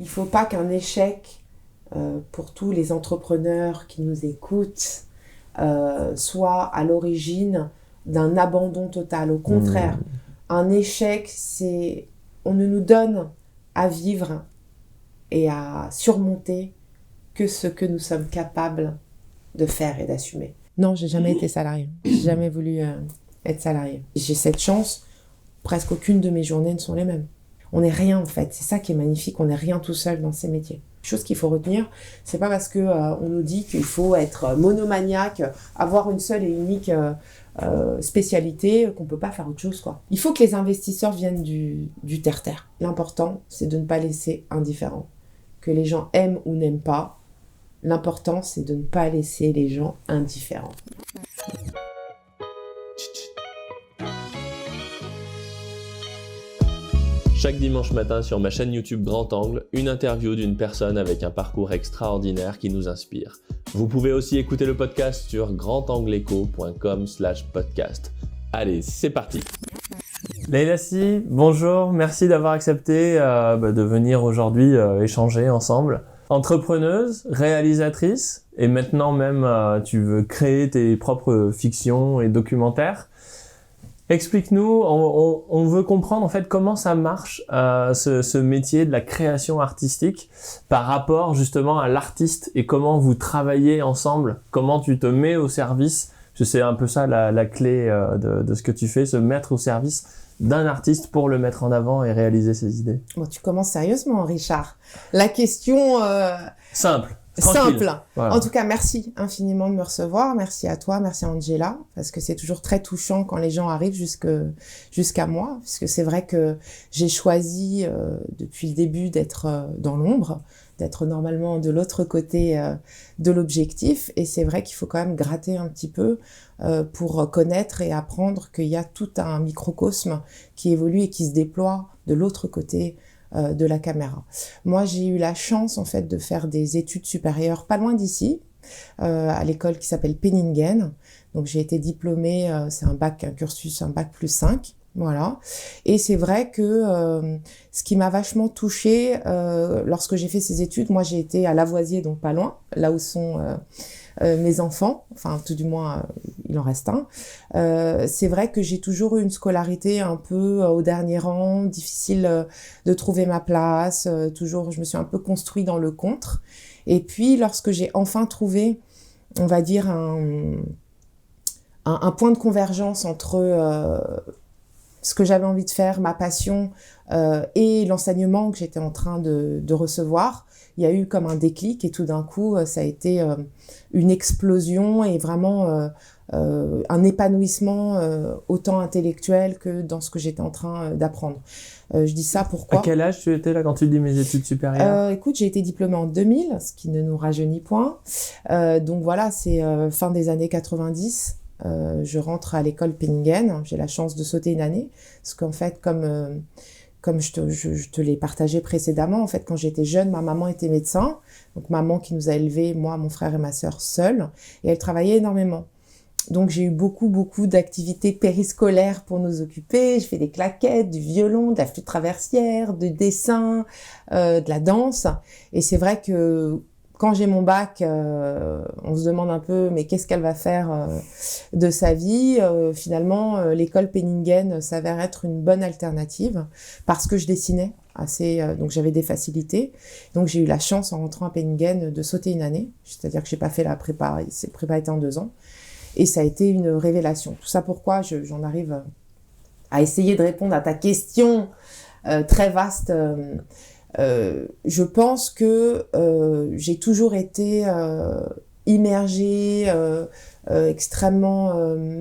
Il ne faut pas qu'un échec pour tous les entrepreneurs qui nous écoutent soit à l'origine d'un abandon total. Au contraire, un échec, c'est on ne nous donne à vivre et à surmonter que ce que nous sommes capables de faire et d'assumer. Non, j'ai jamais été salariée. J'ai jamais voulu être salariée. J'ai cette chance, presque aucune de mes journées ne sont les mêmes. On n'est rien en fait, c'est ça qui est magnifique, on n'est rien tout seul dans ces métiers. Chose qu'il faut retenir, c'est pas parce que on nous dit qu'il faut être monomaniaque, avoir une seule et unique spécialité qu'on peut pas faire autre chose quoi. Il faut que les investisseurs viennent du terre-terre. L'important, c'est de ne pas laisser indifférent. Que les gens aiment ou n'aiment pas, l'important, c'est de ne pas laisser les gens indifférents. Chaque dimanche matin sur ma chaîne YouTube Grand Angle, une interview d'une personne avec un parcours extraordinaire qui nous inspire. Vous pouvez aussi écouter le podcast sur grandangleeco.com/podcast. Allez, c'est parti. Leïla Sy, bonjour, merci d'avoir accepté de venir aujourd'hui échanger ensemble. Entrepreneuse, réalisatrice, et maintenant même tu veux créer tes propres fictions et documentaires. Explique-nous, on veut comprendre en fait comment ça marche ce métier de la création artistique par rapport justement à l'artiste et comment vous travaillez ensemble, comment tu te mets au service. C'est un peu ça la clé de ce que tu fais, se mettre au service d'un artiste pour le mettre en avant et réaliser ses idées. Bon, tu commences sérieusement, Richard. La question... Simple. Simple. Voilà. En tout cas, merci infiniment de me recevoir. Merci à toi, merci à Angela, parce que c'est toujours très touchant quand les gens arrivent jusqu'à moi, parce que c'est vrai que j'ai choisi depuis le début d'être dans l'ombre, d'être normalement de l'autre côté de l'objectif, et c'est vrai qu'il faut quand même gratter un petit peu pour connaître et apprendre qu'il y a tout un microcosme qui évolue et qui se déploie de l'autre côté de la caméra. Moi, j'ai eu la chance en fait de faire des études supérieures pas loin d'ici, à l'école qui s'appelle Penningen. Donc j'ai été diplômée, c'est un cursus, un bac plus 5. Voilà. Et c'est vrai que ce qui m'a vachement touchée lorsque j'ai fait ces études, moi j'ai été à Lavoisier, donc pas loin, là où sont mes enfants, enfin tout du moins il en reste un. C'est vrai que j'ai toujours eu une scolarité un peu au dernier rang, difficile de trouver ma place, toujours je me suis un peu construit dans le contre. Et puis lorsque j'ai enfin trouvé, on va dire un point de convergence entre ce que j'avais envie de faire, ma passion et l'enseignement que j'étais en train de recevoir, il y a eu comme un déclic et tout d'un coup, ça a été une explosion et vraiment un épanouissement autant intellectuel que dans ce que j'étais en train d'apprendre. Je dis ça pourquoi ? À quel âge tu étais là quand tu dis mes études supérieures ? Écoute, j'ai été diplômée en 2000, ce qui ne nous rajeunit point. Donc voilà, c'est fin des années 90. Je rentre à l'école Penningen, j'ai la chance de sauter une année, parce qu'en fait, comme je te l'ai partagé précédemment, en fait, quand j'étais jeune, ma maman était médecin, donc maman qui nous a élevés, moi, mon frère et ma sœur, seuls, et elle travaillait énormément. Donc j'ai eu beaucoup d'activités périscolaires pour nous occuper. Je fais des claquettes, du violon, de la flûte traversière, du dessin, de la danse, et c'est vrai que quand j'ai mon bac, on se demande un peu, mais qu'est-ce qu'elle va faire de sa vie ? Finalement, l'école Penningen s'avère être une bonne alternative parce que je dessinais assez, donc j'avais des facilités. Donc j'ai eu la chance en rentrant à Penningen de sauter une année, c'est-à-dire que j'ai pas fait la prépa, la prépa était en 2 ans, et ça a été une révélation. Tout ça pourquoi j'en arrive à essayer de répondre à ta question très vaste. Je pense que j'ai toujours été immergée, extrêmement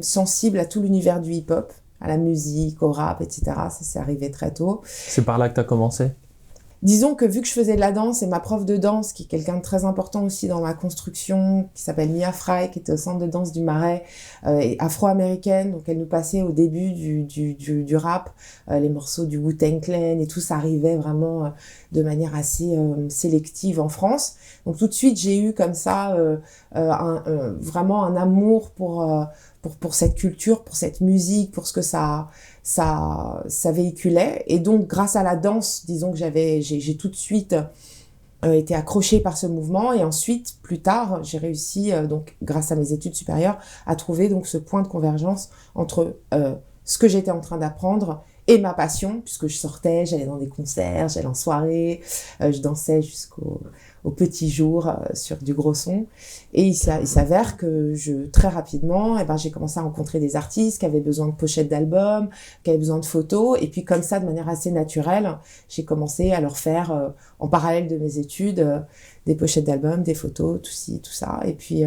sensible à tout l'univers du hip-hop, à la musique, au rap, etc. Ça s'est arrivé très tôt. C'est par là que tu as commencé ? Disons que vu que je faisais de la danse et ma prof de danse, qui est quelqu'un de très important aussi dans ma construction, qui s'appelle Mia Fry, qui était au centre de danse du Marais, est afro-américaine, donc elle nous passait au début du rap, les morceaux du Wu-Tang Clan et tout, ça arrivait vraiment de manière assez sélective en France. Donc tout de suite, j'ai eu comme ça vraiment un amour pour cette culture, pour cette musique, pour ce que ça véhiculait. Et donc, grâce à la danse, disons que j'ai tout de suite été accrochée par ce mouvement. Et ensuite, plus tard, j'ai réussi, donc grâce à mes études supérieures, à trouver donc ce point de convergence entre ce que j'étais en train d'apprendre et ma passion, puisque je sortais, j'allais dans des concerts, j'allais en soirée, je dansais jusqu'au petit jour sur du gros son. Et il s'avère que très rapidement, j'ai commencé à rencontrer des artistes qui avaient besoin de pochettes d'albums, qui avaient besoin de photos. Et puis comme ça, de manière assez naturelle, j'ai commencé à leur faire, en parallèle de mes études, des pochettes d'albums, des photos, tout ça. Et puis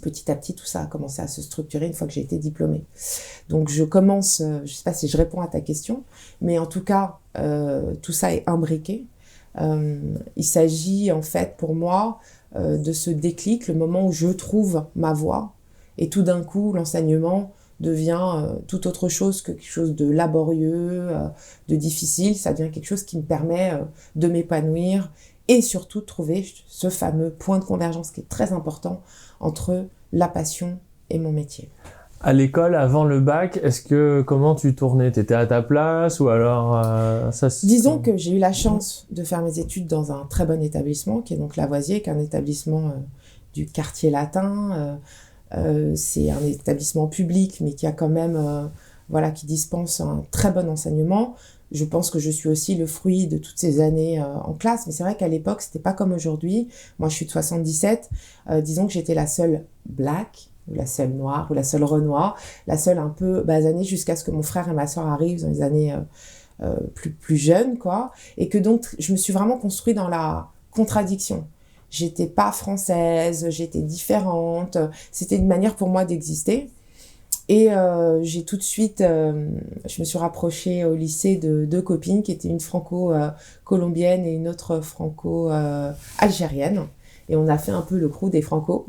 petit à petit, tout ça a commencé à se structurer une fois que j'ai été diplômée. Donc je commence, je sais pas si je réponds à ta question, mais en tout cas, tout ça est imbriqué. Il s'agit en fait pour moi de ce déclic, le moment où je trouve ma voie, et tout d'un coup l'enseignement devient tout autre chose que quelque chose de laborieux, de difficile. Ça devient quelque chose qui me permet de m'épanouir et surtout de trouver ce fameux point de convergence qui est très important entre la passion et mon métier. À l'école, avant le bac, comment tu tournais? T'étais à ta place ou alors Disons que j'ai eu la chance de faire mes études dans un très bon établissement, qui est donc Lavoisier, qui est un établissement du quartier latin. C'est un établissement public, mais qui a quand même, qui dispense un très bon enseignement. Je pense que je suis aussi le fruit de toutes ces années en classe, mais c'est vrai qu'à l'époque, c'était pas comme aujourd'hui. Moi, je suis de 77. Disons que j'étais la seule black, ou la seule noire, ou la seule renois, la seule un peu basanée jusqu'à ce que mon frère et ma sœur arrivent dans les années plus jeunes, quoi. Et que donc, je me suis vraiment construite dans la contradiction. J'étais pas française, j'étais différente. C'était une manière pour moi d'exister. Et j'ai tout de suite, je me suis rapprochée au lycée de deux copines qui étaient une franco-colombienne et une autre franco-algérienne. Et on a fait un peu le crew des franco.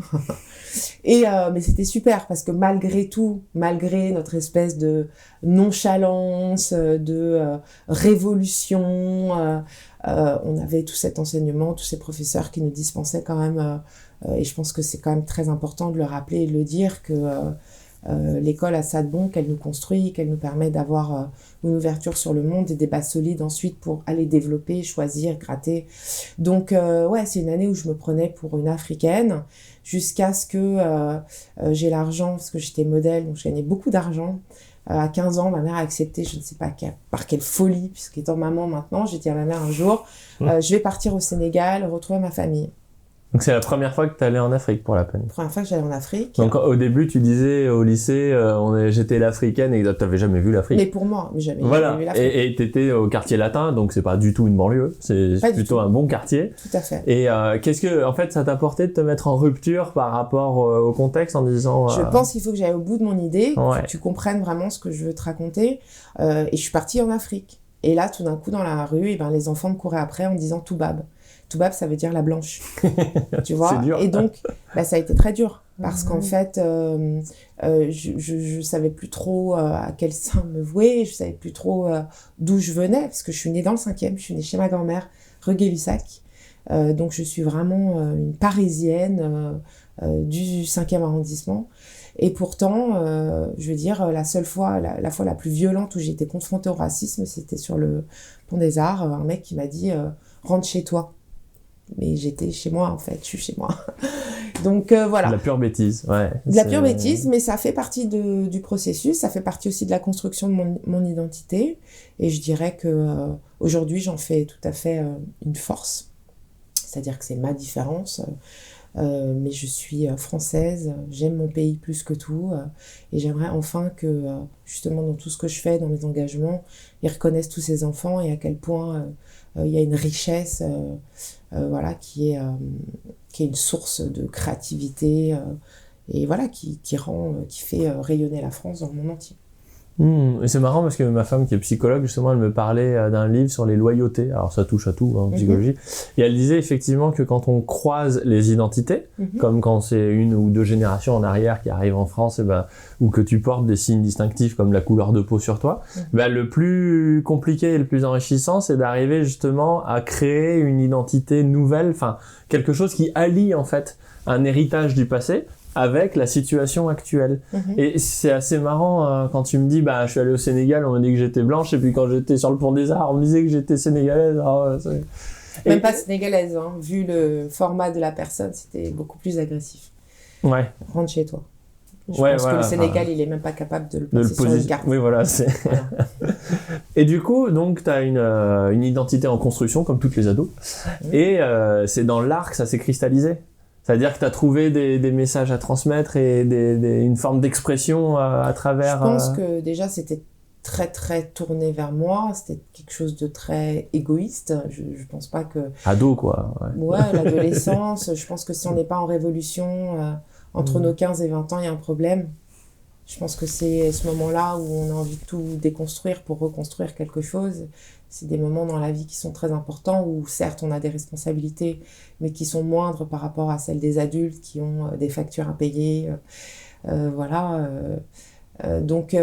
Mais c'était super parce que malgré tout, malgré notre espèce de nonchalance, de révolution, on avait tout cet enseignement, tous ces professeurs qui nous dispensaient quand même. Et je pense que c'est quand même très important de le rappeler et de le dire que l'école a ça de bon, qu'elle nous construit, qu'elle nous permet d'avoir une ouverture sur le monde et des bases solides ensuite pour aller développer, choisir, gratter. Donc c'est une année où je me prenais pour une africaine jusqu'à ce que j'ai l'argent, parce que j'étais modèle, donc je gagnais beaucoup d'argent. À 15 ans, ma mère a accepté, je ne sais pas par quelle folie, puisqu'étant maman maintenant, j'ai dit à ma mère un jour, je vais partir au Sénégal, retrouver ma famille. Donc c'est la première fois que tu allais en Afrique pour la peine. Première fois que j'allais en Afrique. Donc au début tu disais au lycée j'étais l'africaine et t'avais jamais vu l'Afrique. Mais pour moi, jamais vu l'Afrique. Et t'étais au quartier latin, donc c'est pas du tout une banlieue, c'est plutôt un bon quartier. Tout à fait. Et qu'est-ce que en fait ça t'a porté de te mettre en rupture par rapport au contexte en disant Je pense qu'il faut que j'aille au bout de mon idée, que tu comprennes vraiment ce que je veux te raconter. Et je suis partie en Afrique. Et là tout d'un coup dans la rue, les enfants me couraient après en me disant Toubab. Toubab, ça veut dire la blanche, tu vois. C'est dur. Et donc, ça a été très dur parce qu'en fait, je savais plus trop à quel sein me vouer, je savais plus trop d'où je venais parce que je suis née dans le 5e, je suis née chez ma grand-mère, rue Gay-Lussac. Donc, je suis vraiment une Parisienne du 5e arrondissement. Et pourtant, je veux dire, la fois la plus violente où j'ai été confrontée au racisme, c'était sur le Pont des Arts. Un mec qui m'a dit « rentre chez toi ». Mais j'étais chez moi, en fait, je suis chez moi. Donc voilà. De la pure bêtise, ouais. De la pure bêtise, mais ça fait partie du processus, ça fait partie aussi de la construction de mon identité. Et je dirais que aujourd'hui, j'en fais tout à fait une force. C'est-à-dire que c'est ma différence. Mais je suis française, j'aime mon pays plus que tout. Et j'aimerais enfin que, justement, dans tout ce que je fais, dans mes engagements, ils reconnaissent tous ces enfants et à quel point il y a une richesse qui est une source de créativité et qui fait rayonner la France dans le monde entier. Et c'est marrant parce que ma femme qui est psychologue, justement, elle me parlait d'un livre sur les loyautés. Alors ça touche à tout en psychologie. Et elle disait effectivement que quand on croise les identités, comme quand c'est une ou deux générations en arrière qui arrivent en France, ou que tu portes des signes distinctifs comme la couleur de peau sur toi, le plus compliqué et le plus enrichissant, c'est d'arriver justement à créer une identité nouvelle, enfin quelque chose qui allie en fait un héritage du passé avec la situation actuelle. Et c'est assez marrant quand tu me dis, bah, je suis allé au Sénégal, on m'a dit que j'étais blanche, et puis quand j'étais sur le pont des Arts, on me disait que j'étais sénégalaise. Alors, Même pas sénégalaise, hein. Vu le format de la personne, c'était beaucoup plus agressif. Ouais. Rentre chez toi. Je pense que le Sénégal, il est même pas capable de le placer sur une carte. Oui, voilà. Voilà. Et du coup, donc, tu as une identité en construction, comme toutes les ados. Et c'est dans l'art que ça s'est cristallisé. C'est-à-dire que tu as trouvé des messages à transmettre et une forme d'expression à travers... Je pense que déjà, c'était très, très tourné vers moi. C'était quelque chose de très égoïste. Je pense pas que... Ado, quoi. Ouais, l'adolescence. Je pense que si on n'est pas en révolution... Entre nos 15 et 20 ans, il y a un problème. Je pense que c'est ce moment-là où on a envie de tout déconstruire pour reconstruire quelque chose. C'est des moments dans la vie qui sont très importants où certes on a des responsabilités, mais qui sont moindres par rapport à celles des adultes qui ont des factures à payer. Voilà. Donc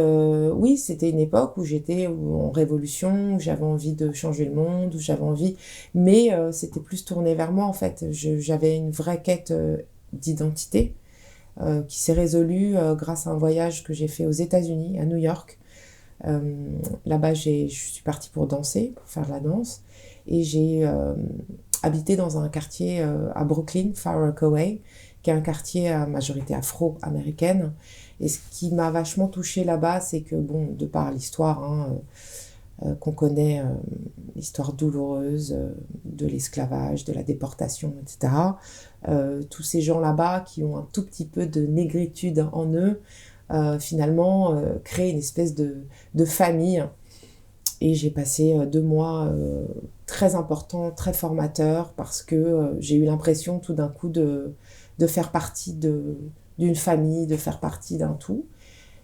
oui, c'était une époque où j'étais en révolution, où j'avais envie de changer le monde, où j'avais envie... Mais c'était plus tourné vers moi en fait. J'avais une vraie quête d'identité. Qui s'est résolu grâce à un voyage que j'ai fait aux États-Unis, à New York. Là-bas, je suis partie pour danser, pour faire de la danse. Et j'ai habité dans un quartier à Brooklyn, Far Rockaway, qui est un quartier à majorité afro-américaine. Et ce qui m'a vachement touchée là-bas, c'est que, bon, de par l'histoire qu'on connaît, l'histoire douloureuse de l'esclavage, de la déportation, etc., tous ces gens là-bas qui ont un tout petit peu de négritude en eux, finalement créent une espèce de famille. Et j'ai passé 2 mois très importants, très formateurs, parce que j'ai eu l'impression tout d'un coup de faire partie d'une famille, de faire partie d'un tout.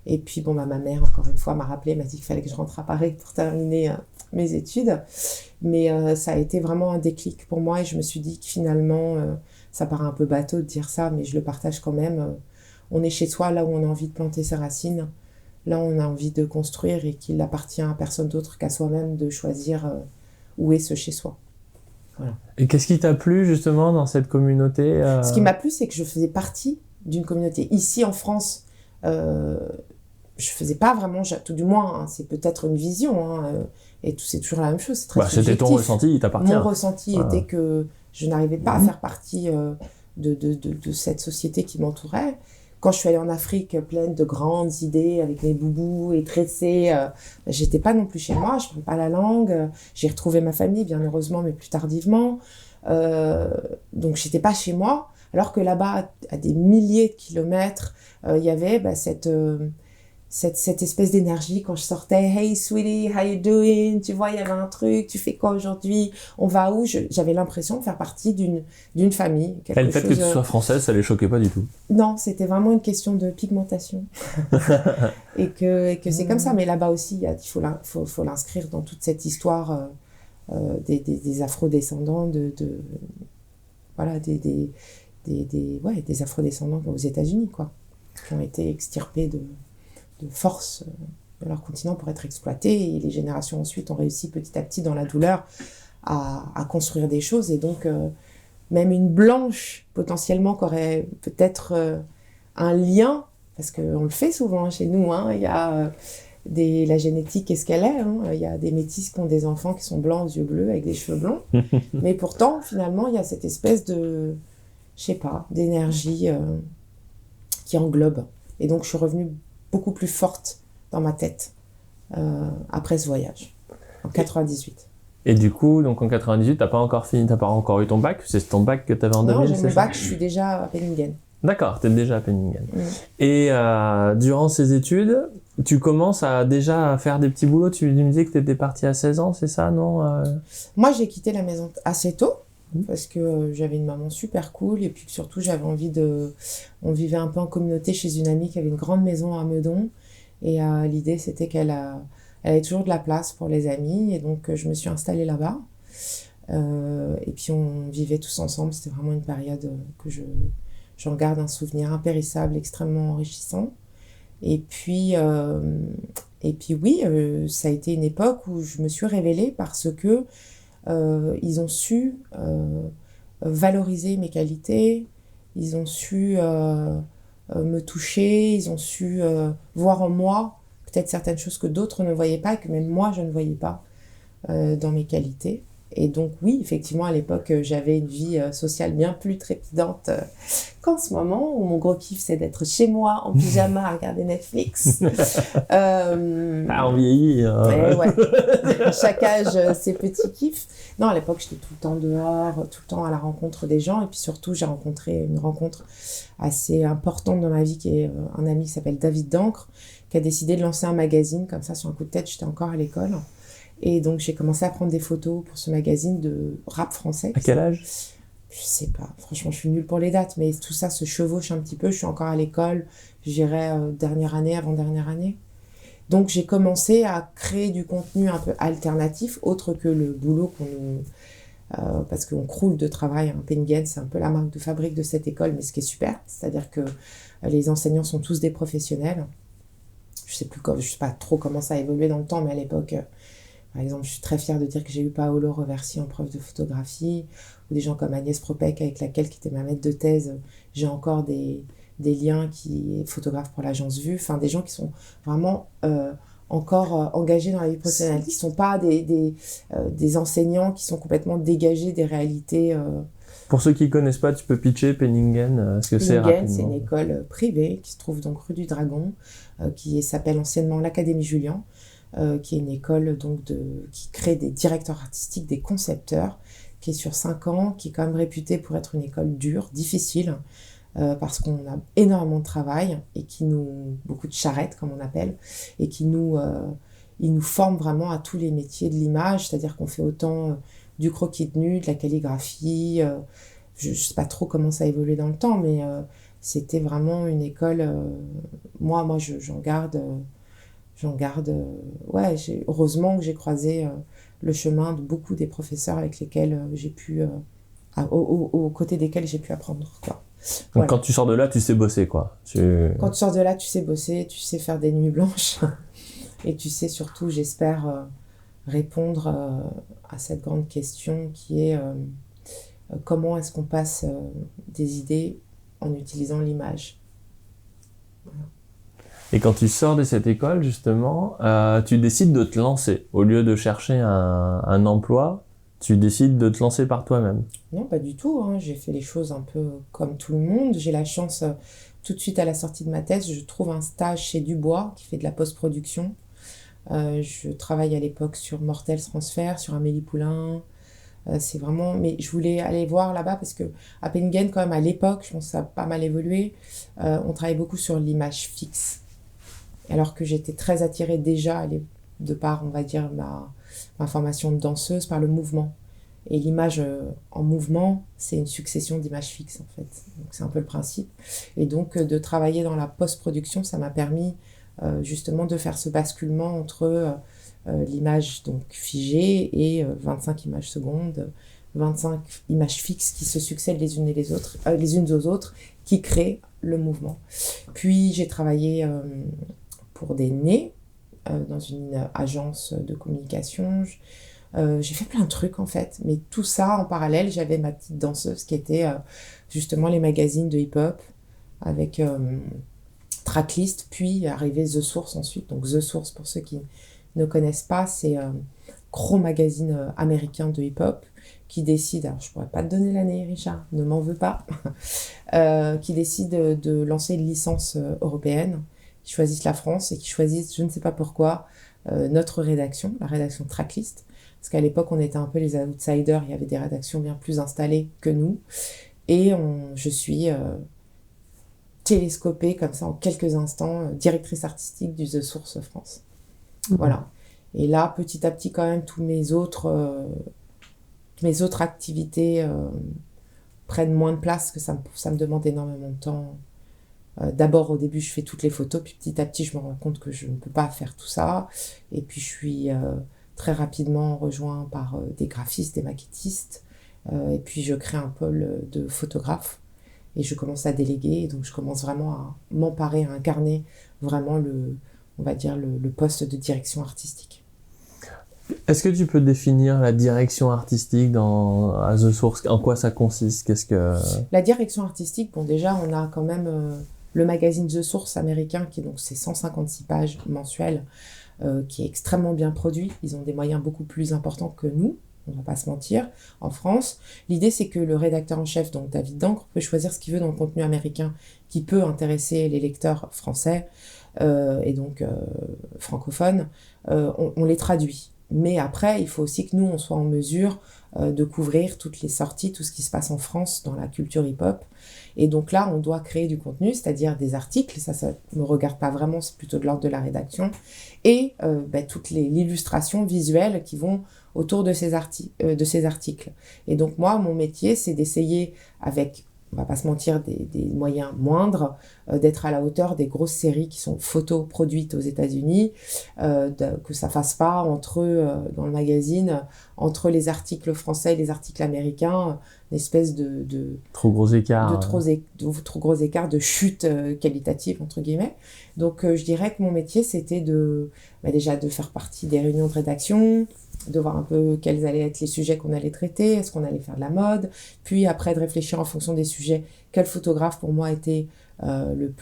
Et puis bon, ma mère, encore une fois, m'a rappelé, m'a dit qu'il fallait que je rentre à Paris pour terminer mes études. Mais ça a été vraiment un déclic pour moi et je me suis dit que finalement, ça paraît un peu bateau de dire ça, mais je le partage quand même. On est chez soi, là où on a envie de planter ses racines, là où on a envie de construire et qu'il n'appartient à personne d'autre qu'à soi-même de choisir où est ce chez soi. Voilà. Et qu'est-ce qui t'a plu justement dans cette communauté Ce qui m'a plu, c'est que je faisais partie d'une communauté. Ici en France, je faisais pas vraiment, tout du moins, hein, c'est peut-être une vision, et c'est toujours la même chose, c'est très subjectif. C'était ton ressenti, il t'appartient. Mon ressenti était que je n'arrivais pas à faire partie de cette société qui m'entourait. Quand je suis allée en Afrique, pleine de grandes idées, avec mes boubous et tressés, j'étais pas non plus chez moi, je parle pas la langue, j'ai retrouvé ma famille, bien heureusement, mais plus tardivement. Donc j'étais pas chez moi, alors que là-bas, à des milliers de kilomètres, il y avait cette espèce d'énergie quand je sortais. Hey sweetie, how you doing? Tu vois, il y avait un truc, tu fais quoi aujourd'hui? On va où? J'avais l'impression de faire partie d'une famille. Et le fait que tu sois française, ça les choquait pas du tout? Non, c'était vraiment une question de pigmentation. et que c'est comme ça. Mais là-bas aussi, il faut l'inscrire dans toute cette histoire des afro-descendants, voilà, des afro-descendants aux États-Unis, quoi, qui ont été extirpés de force de leur continent pour être exploités, et les générations ensuite ont réussi petit à petit dans la douleur à construire des choses, et donc même une blanche potentiellement qui aurait peut-être un lien, parce qu'on le fait souvent chez nous, il y a la génétique, qu'est-ce qu'elle est, il y a des métis qui ont des enfants qui sont blancs, aux yeux bleus, avec des cheveux blonds, mais pourtant finalement il y a cette espèce de, je sais pas, d'énergie qui englobe, et donc je suis revenue beaucoup plus forte dans ma tête après ce voyage, en 98. Et du coup, donc en 98, t'as pas encore eu ton bac? C'est ton bac que t'avais en 2000? Non, j'ai mon bac, je suis déjà à Penningen. D'accord, t'es déjà à Penningen. Et durant ces études, tu commences déjà à faire des petits boulots. Tu me disais que t'étais partie à 16 ans, c'est ça, non? Moi, j'ai quitté la maison assez tôt, parce que j'avais une maman super cool, et puis surtout j'avais envie on vivait un peu en communauté chez une amie qui avait une grande maison à Meudon, et l'idée c'était qu'elle avait toujours de la place pour les amis, et donc je me suis installée là-bas, et puis on vivait tous ensemble. C'était vraiment une période que j'en garde un souvenir impérissable, extrêmement enrichissant. Et puis oui, ça a été une époque où je me suis révélée parce que ils ont su valoriser mes qualités, ils ont su me toucher, ils ont su voir en moi peut-être certaines choses que d'autres ne voyaient pas et que même moi je ne voyais pas dans mes qualités. Et donc oui, effectivement, à l'époque, j'avais une vie sociale bien plus trépidante qu'en ce moment, où mon gros kiff, c'est d'être chez moi, en pyjama, à regarder Netflix. On vieillit. Ouais. À chaque âge, ses petits kiffs. Non, à l'époque, j'étais tout le temps dehors, tout le temps à la rencontre des gens. Et puis surtout, j'ai rencontré une rencontre assez importante dans ma vie, qui est un ami qui s'appelle David Dancre, qui a décidé de lancer un magazine, comme ça, sur un coup de tête. J'étais encore à l'école. Et donc, j'ai commencé à prendre des photos pour ce magazine de rap français. À quel âge ? Je sais pas. Franchement, je suis nulle pour les dates, mais tout ça se chevauche un petit peu. Je suis encore à l'école. Je dirais dernière année, avant-dernière année. Donc, j'ai commencé à créer du contenu un peu alternatif, autre que le boulot qu'on nous... parce qu'on croule de travail. Hein. Penningen, c'est un peu la marque de fabrique de cette école, mais ce qui est super, c'est-à-dire que les enseignants sont tous des professionnels. Je sais pas trop comment ça a évolué dans le temps, mais à l'époque... Par exemple, je suis très fière de dire que j'ai eu Paolo Roversi en prof de photographie, ou des gens comme Agnès Propek, avec laquelle, qui était ma maître de thèse, j'ai encore des liens, qui est photographe pour l'agence Vue, enfin des gens qui sont vraiment encore engagés dans la vie professionnelle, qui ne sont pas des enseignants qui sont complètement dégagés des réalités. Pour ceux qui ne connaissent pas, tu peux pitcher Penningen, ce que c'est rapidement. Penningen, c'est une école privée qui se trouve donc rue du Dragon, qui s'appelle anciennement l'Académie Julian, qui est une école donc qui crée des directeurs artistiques, des concepteurs, qui est sur 5 ans, qui est quand même réputée pour être une école dure, difficile, parce qu'on a énormément de travail et beaucoup de charrettes comme on appelle, et ils nous forment vraiment à tous les métiers de l'image, c'est-à-dire qu'on fait autant du croquis de nu, de la calligraphie, je ne sais pas trop comment ça a évolué dans le temps, mais c'était vraiment une école, moi j'en garde... heureusement que j'ai croisé le chemin de beaucoup des professeurs avec lesquels j'ai pu, aux côtés desquels j'ai pu apprendre, quoi. Donc Voilà. quand tu sors de là, tu sais bosser, quoi. Quand tu sors de là, tu sais bosser, tu sais faire des nuits blanches, et tu sais surtout, j'espère, répondre à cette grande question qui est comment est-ce qu'on passe des idées en utilisant l'image. Voilà. Et quand tu sors de cette école, justement, tu décides de te lancer. Au lieu de chercher un emploi, tu décides de te lancer par toi-même. Non, pas du tout. Hein. J'ai fait les choses un peu comme tout le monde. J'ai la chance, tout de suite à la sortie de ma thèse, je trouve un stage chez Dubois, qui fait de la post-production. Je travaille à l'époque sur Mortels Transfer, sur Amélie Poulain. C'est vraiment... Mais je voulais aller voir là-bas parce que à Penningen, quand même, à l'époque, je pense que ça a pas mal évolué, on travaillait beaucoup sur l'image fixe. Alors que j'étais très attirée déjà, de par, on va dire, ma formation de danseuse, par le mouvement. Et l'image en mouvement, c'est une succession d'images fixes, en fait. Donc, c'est un peu le principe. Et donc, de travailler dans la post-production, ça m'a permis justement de faire ce basculement entre l'image donc figée et 25 images secondes, 25 images fixes qui se succèdent les unes aux autres, qui créent le mouvement. Puis, j'ai travaillé... pour des nez, dans une agence de communication. J'ai fait plein de trucs, en fait. Mais tout ça, en parallèle, j'avais ma petite danseuse qui était justement les magazines de hip-hop, avec Tracklist, puis arrivé The Source ensuite. Donc The Source, pour ceux qui ne connaissent pas, c'est gros magazine américain de hip-hop qui décide, alors je pourrais pas te donner l'année, Richard, ne m'en veux pas, qui décide de lancer une licence européenne, qui choisissent la France et qui choisissent, je ne sais pas pourquoi, notre rédaction, la rédaction Tracklist. Parce qu'à l'époque, on était un peu les outsiders, il y avait des rédactions bien plus installées que nous. Et je suis télescopée, comme ça, en quelques instants, directrice artistique du The Source France. Mmh. Voilà. Et là, petit à petit, quand même, toutes mes autres activités prennent moins de place, parce que ça me demande énormément de temps. D'abord, au début, je fais toutes les photos, puis petit à petit, je me rends compte que je ne peux pas faire tout ça. Et puis, je suis très rapidement rejoint par des graphistes, des maquettistes. Et puis, je crée un pôle de photographes. Et je commence à déléguer. Et donc, je commence vraiment à m'emparer, à incarner vraiment on va dire, le poste de direction artistique. Est-ce que tu peux définir la direction artistique à The Source ? En quoi ça consiste ? La direction artistique, bon, déjà, on a quand même le magazine The Source américain, qui est donc c'est 156 pages mensuelles, qui est extrêmement bien produit. Ils ont des moyens beaucoup plus importants que nous, on ne va pas se mentir, en France. L'idée, c'est que le rédacteur en chef, donc David Dancre, peut choisir ce qu'il veut dans le contenu américain qui peut intéresser les lecteurs français et donc francophones. On les traduit. Mais après, il faut aussi que nous, on soit en mesure de couvrir toutes les sorties, tout ce qui se passe en France dans la culture hip-hop. Et donc là, on doit créer du contenu, c'est-à-dire des articles, ça ne me regarde pas vraiment, c'est plutôt de l'ordre de la rédaction, et toute l'illustration visuelle qui vont autour de ces articles. Et donc moi, mon métier, c'est d'essayer avec, on va pas se mentir, des moyens moindres, d'être à la hauteur des grosses séries qui sont photo-produites aux États-Unis, que ça fasse pas dans le magazine, entre les articles français et les articles américains, une espèce de trop gros écart. Trop gros écart, de chute qualitative, entre guillemets. Donc je dirais que mon métier, c'était déjà de faire partie des réunions de rédaction, de voir un peu quels allaient être les sujets qu'on allait traiter, est-ce qu'on allait faire de la mode, puis après de réfléchir en fonction des sujets, quel photographe pour moi était le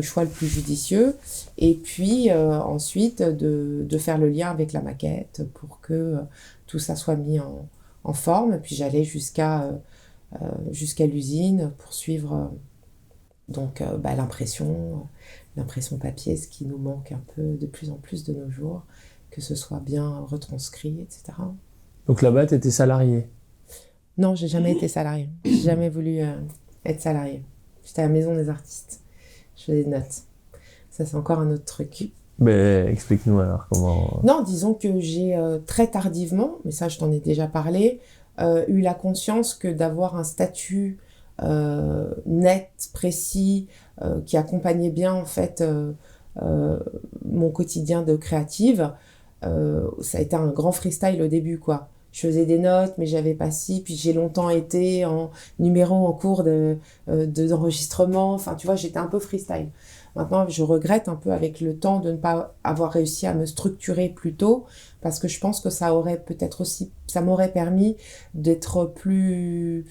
choix le plus judicieux, et puis ensuite de faire le lien avec la maquette pour que tout ça soit mis en forme, puis j'allais jusqu'à l'usine pour suivre l'impression papier, ce qui nous manque un peu de plus en plus de nos jours, que ce soit bien retranscrit, etc. Donc là-bas, tu étais salarié? Non, j'ai jamais été salarié. J'ai jamais voulu être salarié. J'étais à la maison des artistes. Je faisais des notes. Ça, c'est encore un autre truc. Mais explique-nous alors comment... Non, disons que j'ai très tardivement, mais ça je t'en ai déjà parlé, eu la conscience que d'avoir un statut net, précis, qui accompagnait bien en fait mon quotidien de créative, ça a été un grand freestyle au début, quoi. Je faisais des notes, mais j'avais pas si. Puis j'ai longtemps été en numéro en cours d'enregistrement. Enfin, tu vois, j'étais un peu freestyle. Maintenant, je regrette un peu avec le temps de ne pas avoir réussi à me structurer plus tôt, parce que je pense que ça m'aurait permis d'être plus,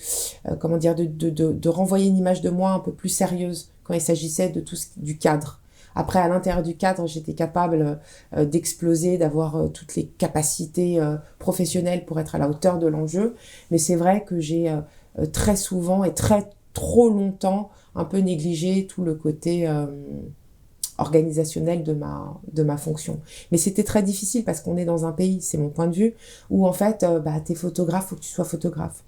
de renvoyer une image de moi un peu plus sérieuse quand il s'agissait de du cadre. Après, à l'intérieur du cadre, j'étais capable d'exploser, d'avoir toutes les capacités professionnelles pour être à la hauteur de l'enjeu. Mais c'est vrai que j'ai très souvent et trop longtemps un peu négligé tout le côté organisationnel de ma fonction. Mais c'était très difficile parce qu'on est dans un pays, c'est mon point de vue, où en fait, t'es photographe, faut que tu sois photographe.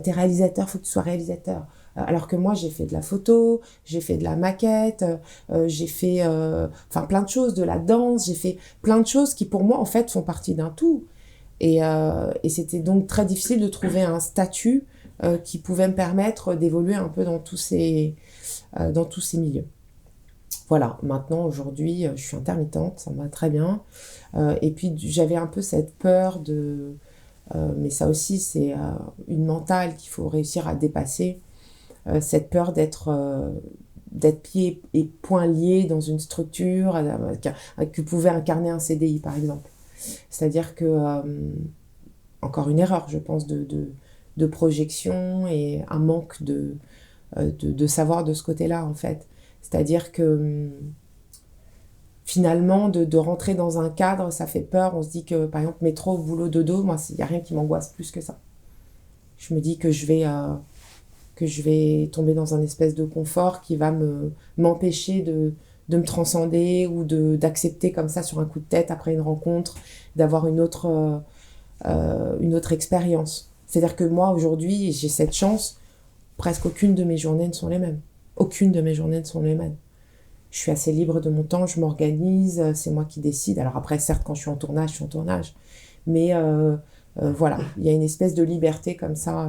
T'es réalisateur, faut que tu sois réalisateur. Alors que moi, j'ai fait de la photo, j'ai fait de la maquette, j'ai fait plein de choses, de la danse, j'ai fait plein de choses qui, pour moi, en fait, font partie d'un tout. Et c'était donc très difficile de trouver un statut qui pouvait me permettre d'évoluer un peu dans tous ces milieux. Voilà, maintenant, aujourd'hui, je suis intermittente, ça me va très bien. Et puis, j'avais un peu cette peur mais ça aussi, c'est une mentale qu'il faut réussir à dépasser. Cette peur d'être pieds et poings liés dans une structure que pouvait incarner un CDI, par exemple. C'est-à-dire que, encore une erreur, je pense, de projection et un manque de savoir de ce côté-là, en fait. C'est-à-dire que finalement, de rentrer dans un cadre, ça fait peur. On se dit que, par exemple, métro, boulot, dodo, moi, il n'y a rien qui m'angoisse plus que ça. Je me dis que je vais tomber dans un espèce de confort qui va m'empêcher de me transcender ou d'accepter comme ça sur un coup de tête après une rencontre, d'avoir une autre expérience. C'est-à-dire que moi, aujourd'hui, j'ai cette chance, presque aucune de mes journées ne sont les mêmes. Aucune de mes journées ne sont les mêmes. Je suis assez libre de mon temps, je m'organise, c'est moi qui décide. Alors après, certes, quand je suis en tournage, je suis en tournage. Mais voilà, il y a une espèce de liberté comme ça.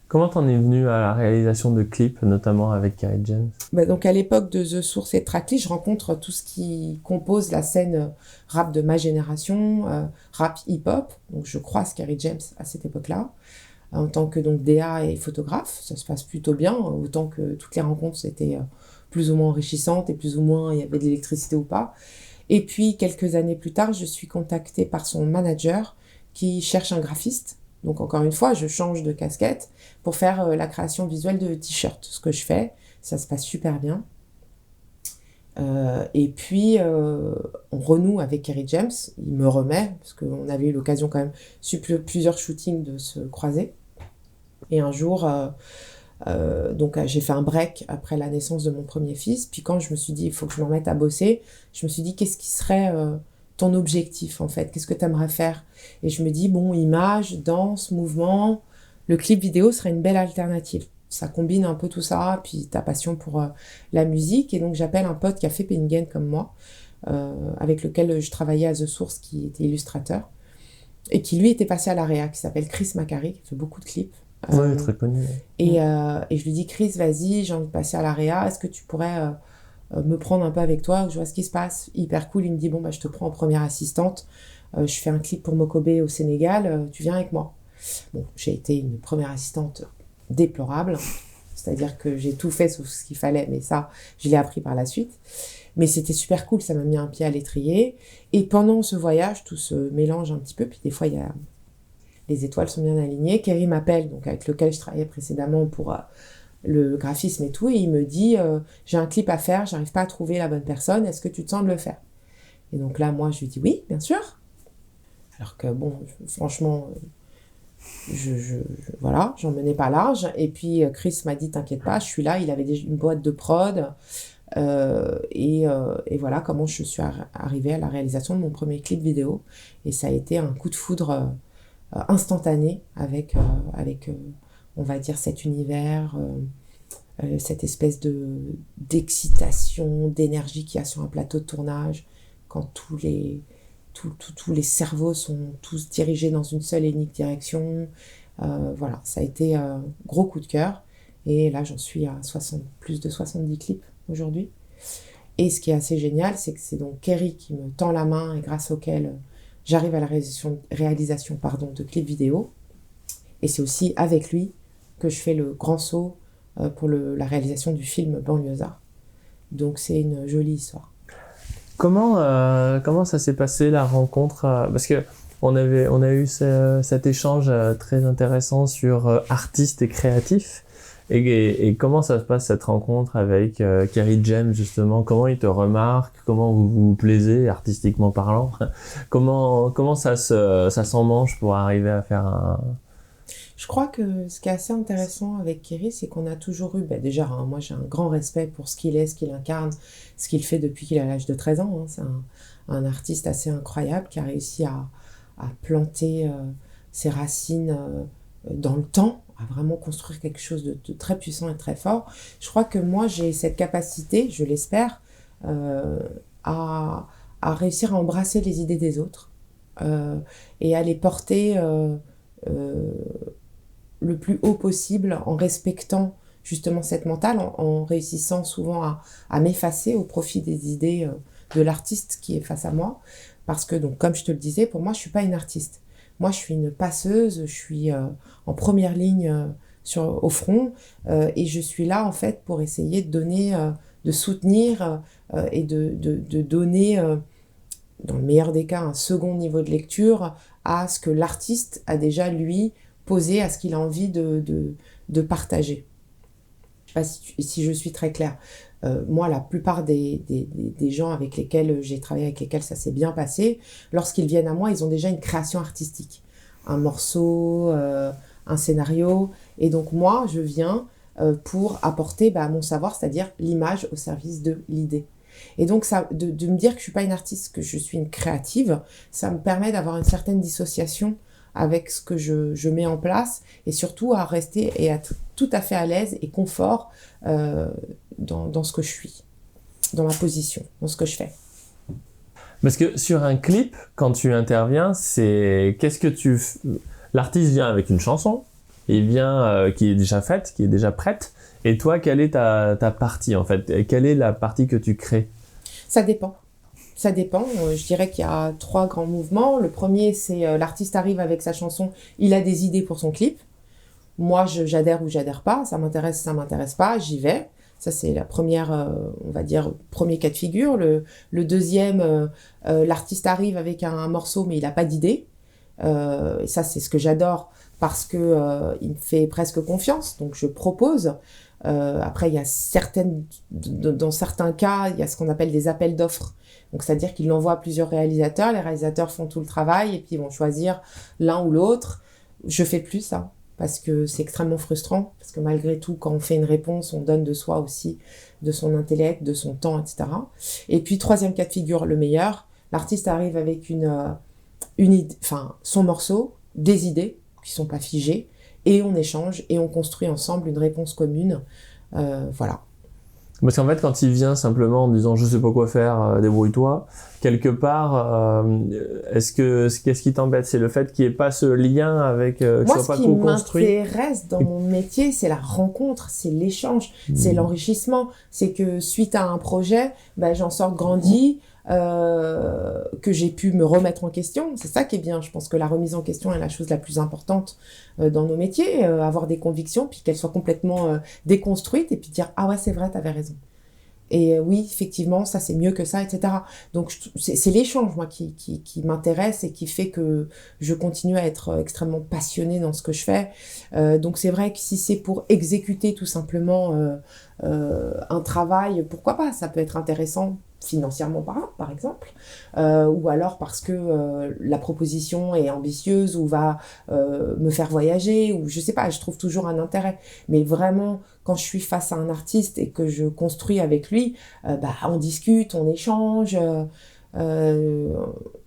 Comment t'en es venu à la réalisation de clips, notamment avec Kerry James? Donc à l'époque de The Source et Tracklist, je rencontre tout ce qui compose la scène rap de ma génération, rap hip-hop. Donc je croise Kerry James à cette époque-là, en tant que donc DA et photographe. Ça se passe plutôt bien, autant que toutes les rencontres étaient plus ou moins enrichissantes et plus ou moins il y avait de l'électricité ou pas. Et puis quelques années plus tard, je suis contactée par son manager qui cherche un graphiste. Donc encore une fois, je change de casquette pour faire la création visuelle de t-shirts. Ce que je fais, ça se passe super bien. Et puis, on renoue avec Kerry James. Il me remet, parce qu'on avait eu l'occasion quand même, sur plusieurs shootings, de se croiser. Et un jour, donc j'ai fait un break après la naissance de mon premier fils. Puis quand je me suis dit, il faut que je me remette à bosser, je me suis dit, qu'est-ce qui serait ton objectif, en fait? Qu'est-ce que tu aimerais faire? Et je me dis, bon, image, danse, mouvement, le clip vidéo serait une belle alternative. Ça combine un peu tout ça, puis ta passion pour la musique. Et donc, j'appelle un pote qui a fait Penningen comme moi, avec lequel je travaillais à The Source, qui était illustrateur, et qui, lui, était passé à la réa, qui s'appelle Chris Macari, qui fait beaucoup de clips. Oui, très connu. Et je lui dis, Chris, vas-y, j'ai envie de passer à la réa, est-ce que tu pourrais me prendre un peu avec toi, que je vois ce qui se passe? Hyper cool, il me dit, bon, bah, je te prends en première assistante, je fais un clip pour Mokobe au Sénégal, tu viens avec moi. Bon, j'ai été une première assistante déplorable, c'est-à-dire que j'ai tout fait sauf ce qu'il fallait, mais ça, je l'ai appris par la suite. Mais c'était super cool, ça m'a mis un pied à l'étrier. Et pendant ce voyage, tout se mélange un petit peu, puis des fois, les étoiles sont bien alignées. Kerry m'appelle, donc avec lequel je travaillais précédemment pour le graphisme et tout, et il me dit, j'ai un clip à faire, j'arrive pas à trouver la bonne personne, est-ce que tu te sens de le faire? Et donc là, moi, je lui dis oui, bien sûr. Alors que bon, franchement, voilà, j'en menais pas large. Et puis Chris m'a dit, t'inquiète pas, je suis là. Il avait déjà une boîte de prod. Et voilà comment je suis arrivée à la réalisation de mon premier clip vidéo. Et ça a été un coup de foudre instantané avec, on va dire, cet univers, cette espèce d'excitation, d'énergie qu'il y a sur un plateau de tournage, quand tous les cerveaux sont tous dirigés dans une seule et unique direction. Voilà, ça a été un gros coup de cœur. Et là, j'en suis à plus de 70 clips aujourd'hui. Et ce qui est assez génial, c'est que c'est donc Kerry qui me tend la main et grâce auquel j'arrive à la réalisation de clips vidéo. Et c'est aussi avec lui que je fais le grand saut pour la réalisation du film Banlieusard. Donc c'est une jolie histoire. Comment ça s'est passé la rencontre parce que on a eu cet échange très intéressant sur artistes et créatifs et comment ça se passe cette rencontre avec Kerry James justement, comment il te remarque, comment vous vous plaisez artistiquement parlant, comment ça s'en mange pour arriver à faire un... Je crois que ce qui est assez intéressant avec Kerry, c'est qu'on a toujours eu, déjà, moi j'ai un grand respect pour ce qu'il est, ce qu'il incarne, ce qu'il fait depuis qu'il a l'âge de 13 ans. C'est un artiste assez incroyable qui a réussi à planter ses racines dans le temps, à vraiment construire quelque chose de très puissant et très fort. Je crois que moi j'ai cette capacité, je l'espère, à réussir à embrasser les idées des autres et à les porter le plus haut possible en respectant justement cette mentale, en réussissant souvent à m'effacer au profit des idées de l'artiste qui est face à moi. Parce que, donc, comme je te le disais, pour moi, je ne suis pas une artiste. Moi, je suis une passeuse, je suis en première ligne au front et je suis là, en fait, pour essayer de donner, de soutenir et de donner, dans le meilleur des cas, un second niveau de lecture à ce que l'artiste a déjà, lui, posé, à ce qu'il a envie de partager. Je ne sais pas si je suis très claire. Moi, la plupart des gens avec lesquels j'ai travaillé, avec lesquels ça s'est bien passé, lorsqu'ils viennent à moi, ils ont déjà une création artistique. Un morceau, un scénario. Et donc moi, je viens pour apporter mon savoir, c'est-à-dire l'image au service de l'idée. Et donc, de me dire que je ne suis pas une artiste, que je suis une créative, ça me permet d'avoir une certaine dissociation avec ce que je mets en place et surtout à rester et être tout à fait à l'aise et confort dans ce que je suis, dans ma position, dans ce que je fais. Parce que sur un clip, quand tu interviens, l'artiste vient avec une chanson, il vient qui est déjà faite, qui est déjà prête, et toi, quelle est ta partie en fait? Quelle est la partie que tu crées? Ça dépend. Ça dépend, je dirais qu'il y a 3 grands mouvements. Le premier, c'est l'artiste arrive avec sa chanson, il a des idées pour son clip. Moi, j'adhère ou j'adhère pas, ça m'intéresse pas, j'y vais. Ça, c'est la première, on va dire, premier cas de figure. Le deuxième, l'artiste arrive avec un morceau, mais il n'a pas d'idée. Et ça, c'est ce que j'adore parce que il me fait presque confiance, donc je propose. Après, il y a dans certains cas, il y a ce qu'on appelle des appels d'offres. Donc, c'est-à-dire qu'ils l'envoient à plusieurs réalisateurs. Les réalisateurs font tout le travail et puis ils vont choisir l'un ou l'autre. Je fais plus ça parce que c'est extrêmement frustrant. Parce que malgré tout, quand on fait une réponse, on donne de soi aussi, de son intellect, de son temps, etc. Et puis, troisième cas de figure, le meilleur. L'artiste arrive avec une idée, enfin, son morceau, des idées qui sont pas figées, et on échange et on construit ensemble une réponse commune. Voilà. Parce qu'en fait, quand il vient simplement en disant je sais pas quoi faire, débrouille-toi, quelque part, qu'est-ce qui t'embête? C'est le fait qu'il n'y ait pas ce lien avec, que Moi, ce soit ce pas qui co-construit? m'intéresse dans mon métier, c'est la rencontre, c'est l'échange, c'est l'enrichissement. C'est que suite à un projet, j'en sors grandi, que j'ai pu me remettre en question. C'est ça qui est bien. Je pense que la remise en question est la chose la plus importante dans nos métiers. Avoir des convictions, puis qu'elles soient complètement déconstruites, et puis dire « Ah ouais, c'est vrai, t'avais raison ». Et oui, effectivement, ça c'est mieux que ça, etc. Donc c'est l'échange, moi, qui m'intéresse et qui fait que je continue à être extrêmement passionnée dans ce que je fais. Donc c'est vrai que si c'est pour exécuter tout simplement un travail, pourquoi pas? Ça peut être intéressant financièrement par exemple, ou alors parce que la proposition est ambitieuse ou va me faire voyager, ou je sais pas, je trouve toujours un intérêt. Mais vraiment, quand je suis face à un artiste et que je construis avec lui, on discute, on échange, on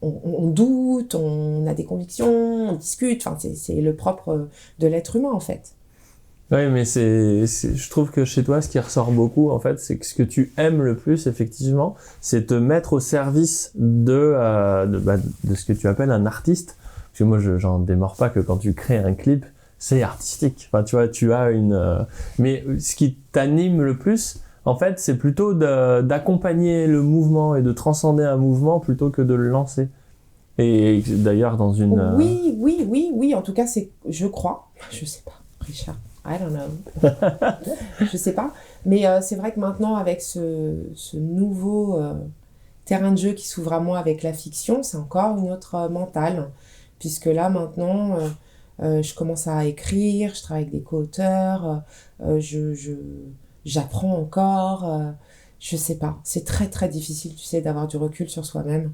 doute, on a des convictions, on discute, enfin c'est le propre de l'être humain en fait. Oui, mais je trouve que chez toi, ce qui ressort beaucoup, en fait, c'est que ce que tu aimes le plus, effectivement, c'est te mettre au service de ce que tu appelles un artiste. Parce que moi, j'en démords pas que quand tu crées un clip, c'est artistique. Enfin, tu vois, tu as mais ce qui t'anime le plus, en fait, c'est plutôt d'accompagner le mouvement et de transcender un mouvement plutôt que de le lancer. Et d'ailleurs, dans une... Oui, en tout cas, je crois, je sais pas, Richard. I don't know. Je sais pas. Mais c'est vrai que maintenant, avec ce nouveau terrain de jeu qui s'ouvre à moi avec la fiction, c'est encore une autre mentale. Puisque là, maintenant, je commence à écrire, je travaille avec des co-auteurs, j'apprends encore. Je sais pas. C'est très, très difficile, tu sais, d'avoir du recul sur soi-même,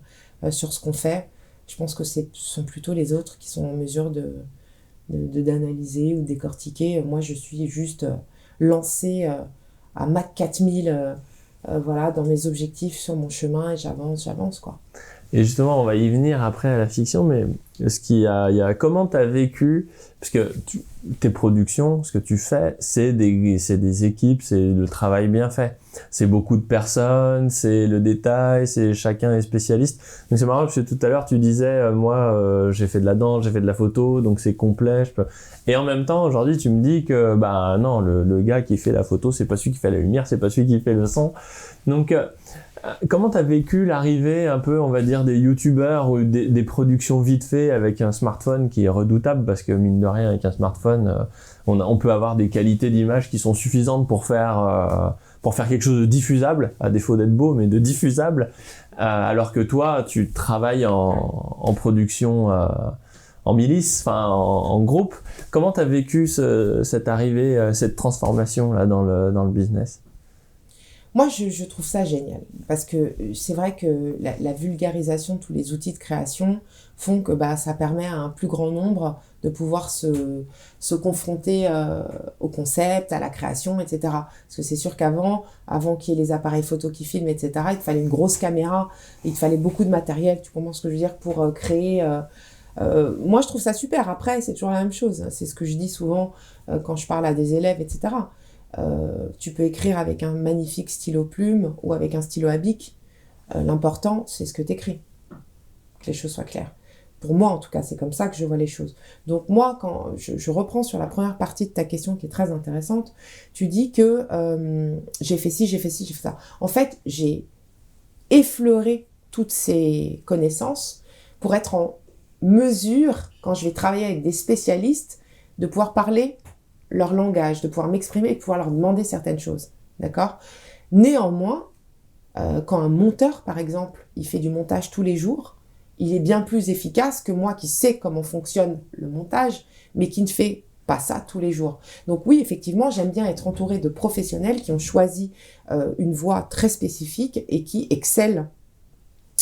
sur ce qu'on fait. Je pense que ce sont plutôt les autres qui sont en mesure d'analyser ou décortiquer. Moi, je suis juste lancée à Mach 4000, voilà, dans mes objectifs, sur mon chemin, et j'avance, quoi. Et justement, on va y venir après à la fiction, mais comment t'as vécu, parce que tes productions, ce que tu fais, c'est des équipes, c'est le travail bien fait. C'est beaucoup de personnes, c'est le détail, c'est chacun est spécialiste. Donc c'est marrant parce que tout à l'heure tu disais, moi j'ai fait de la danse, j'ai fait de la photo, donc c'est complet. Et en même temps, aujourd'hui, tu me dis que non, le gars qui fait la photo, c'est pas celui qui fait la lumière, c'est pas celui qui fait le son. Donc comment t'as vécu l'arrivée un peu, on va dire, des youtubeurs ou des productions vite fait avec un smartphone qui est redoutable parce que mine de rien, avec un smartphone, on peut avoir des qualités d'image qui sont suffisantes pour faire quelque chose de diffusable, à défaut d'être beau, mais de diffusable, alors que toi, tu travailles en production en milice, enfin en groupe. Comment t'as vécu cette arrivée, cette transformation là dans le business? Moi, je trouve ça génial, parce que c'est vrai que la vulgarisation de tous les outils de création font que ça permet à un plus grand nombre de pouvoir se confronter au concept, à la création, etc. Parce que c'est sûr avant qu'il y ait les appareils photo qui filment, etc., il te fallait une grosse caméra, il te fallait beaucoup de matériel, tu comprends ce que je veux dire, pour créer... moi, je trouve ça super. Après, c'est toujours la même chose. C'est ce que je dis souvent quand je parle à des élèves, etc. Tu peux écrire avec un magnifique stylo plume ou avec un stylo à bic. L'important, c'est ce que tu écris. Que les choses soient claires. Pour moi, en tout cas, c'est comme ça que je vois les choses. Donc moi, quand je reprends sur la première partie de ta question qui est très intéressante, tu dis que j'ai fait ci, j'ai fait ça. En fait, j'ai effleuré toutes ces connaissances pour être en mesure, quand je vais travailler avec des spécialistes, de pouvoir parler leur langage, de pouvoir m'exprimer et de pouvoir leur demander certaines choses. D'accord ? Néanmoins, quand un monteur, par exemple, il fait du montage tous les jours, il est bien plus efficace que moi qui sais comment fonctionne le montage, mais qui ne fait pas ça tous les jours. Donc oui, effectivement, j'aime bien être entourée de professionnels qui ont choisi une voie très spécifique et qui excellent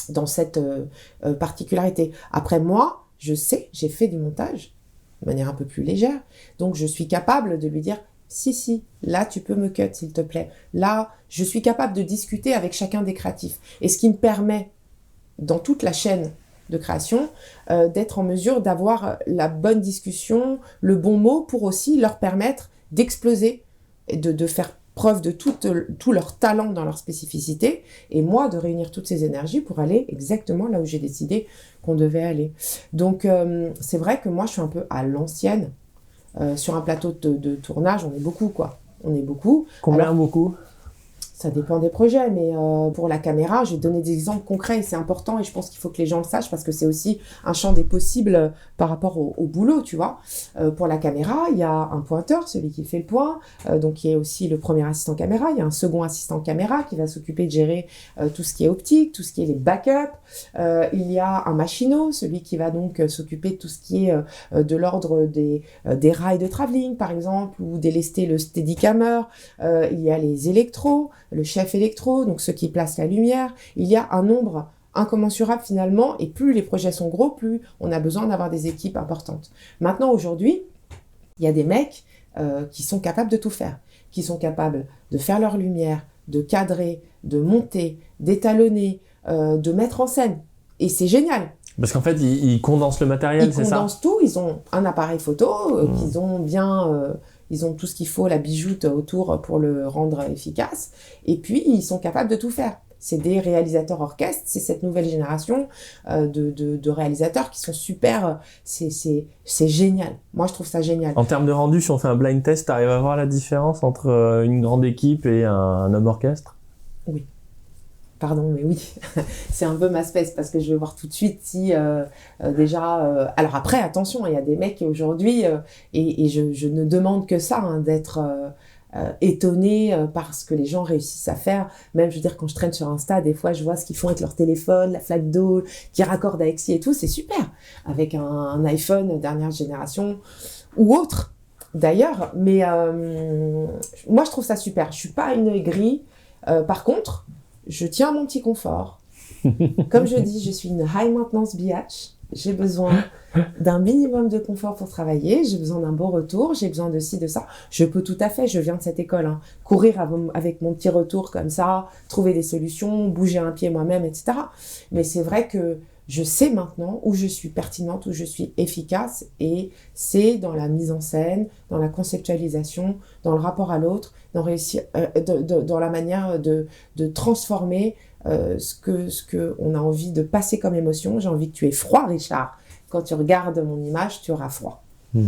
dans cette particularité. Après moi, je sais, j'ai fait du montage de manière un peu plus légère, donc je suis capable de lui dire si, là tu peux me cut s'il te plaît. Là, je suis capable de discuter avec chacun des créatifs. Et ce qui me permet, dans toute la chaîne de création, d'être en mesure d'avoir la bonne discussion, le bon mot pour aussi leur permettre d'exploser et de faire preuve de tout leur talent dans leur spécificité, et moi de réunir toutes ces énergies pour aller exactement là où j'ai décidé qu'on devait aller. Donc c'est vrai que moi je suis un peu à l'ancienne. Sur un plateau de tournage, on est beaucoup quoi. On est beaucoup. Combien Alors, beaucoup? ça dépend des projets, mais pour la caméra, je vais donner des exemples concrets et c'est important et je pense qu'il faut que les gens le sachent parce que c'est aussi un champ des possibles par rapport au boulot, tu vois. Pour la caméra, il y a un pointeur, celui qui fait le point, donc qui est aussi le premier assistant caméra. Il y a un second assistant caméra qui va s'occuper de gérer tout ce qui est optique, tout ce qui est les backups. Il y a un machinot, celui qui va donc s'occuper de tout ce qui est de l'ordre des rails de travelling, par exemple, ou délester le steadicammer. Il y a les électros, le chef électro, donc ceux qui placent la lumière. Il y a un nombre incommensurable finalement, et plus les projets sont gros, plus on a besoin d'avoir des équipes importantes. Maintenant, aujourd'hui, il y a des mecs qui sont capables de tout faire, qui sont capables de faire leur lumière, de cadrer, de monter, d'étalonner, de mettre en scène. Et c'est génial. Parce qu'en fait, ils condensent le matériel, c'est ça? Ils condensent tout, ils ont un appareil photo, qu'ils ont bien... ils ont tout ce qu'il faut, la bijoute autour pour le rendre efficace. Et puis, ils sont capables de tout faire. C'est des réalisateurs orchestres, c'est cette nouvelle génération de réalisateurs qui sont super... C'est génial. Moi, je trouve ça génial. En termes de rendu, si on fait un blind test, t'arrives à voir la différence entre une grande équipe et un homme orchestre? Oui. Pardon, mais oui, c'est un peu ma spèce parce que je vais voir tout de suite si déjà... Alors après, attention, il y a des mecs aujourd'hui, et je ne demande que ça, hein, d'être étonné par ce que les gens réussissent à faire. Même, je veux dire, quand je traîne sur Insta, des fois, je vois ce qu'ils font avec leur téléphone, la flaque d'eau, qui raccordent avec ci et tout, c'est super. Avec un iPhone dernière génération ou autre, d'ailleurs. Mais moi, je trouve ça super. Je suis pas une aigrie. Par contre... je tiens à mon petit confort. Comme je dis, je suis une high maintenance biatch. J'ai besoin d'un minimum de confort pour travailler. J'ai besoin d'un bon retour. J'ai besoin de ci, de ça. Je peux tout à fait, je viens de cette école, hein, courir avec mon petit retour comme ça, trouver des solutions, bouger un pied moi-même, etc. Mais c'est vrai que je sais maintenant où je suis pertinente, où je suis efficace, et c'est dans la mise en scène, dans la conceptualisation, dans le rapport à l'autre, dans la manière de transformer ce que on a envie de passer comme émotion. J'ai envie que tu aies froid, Richard. Quand tu regardes mon image, tu auras froid. Ça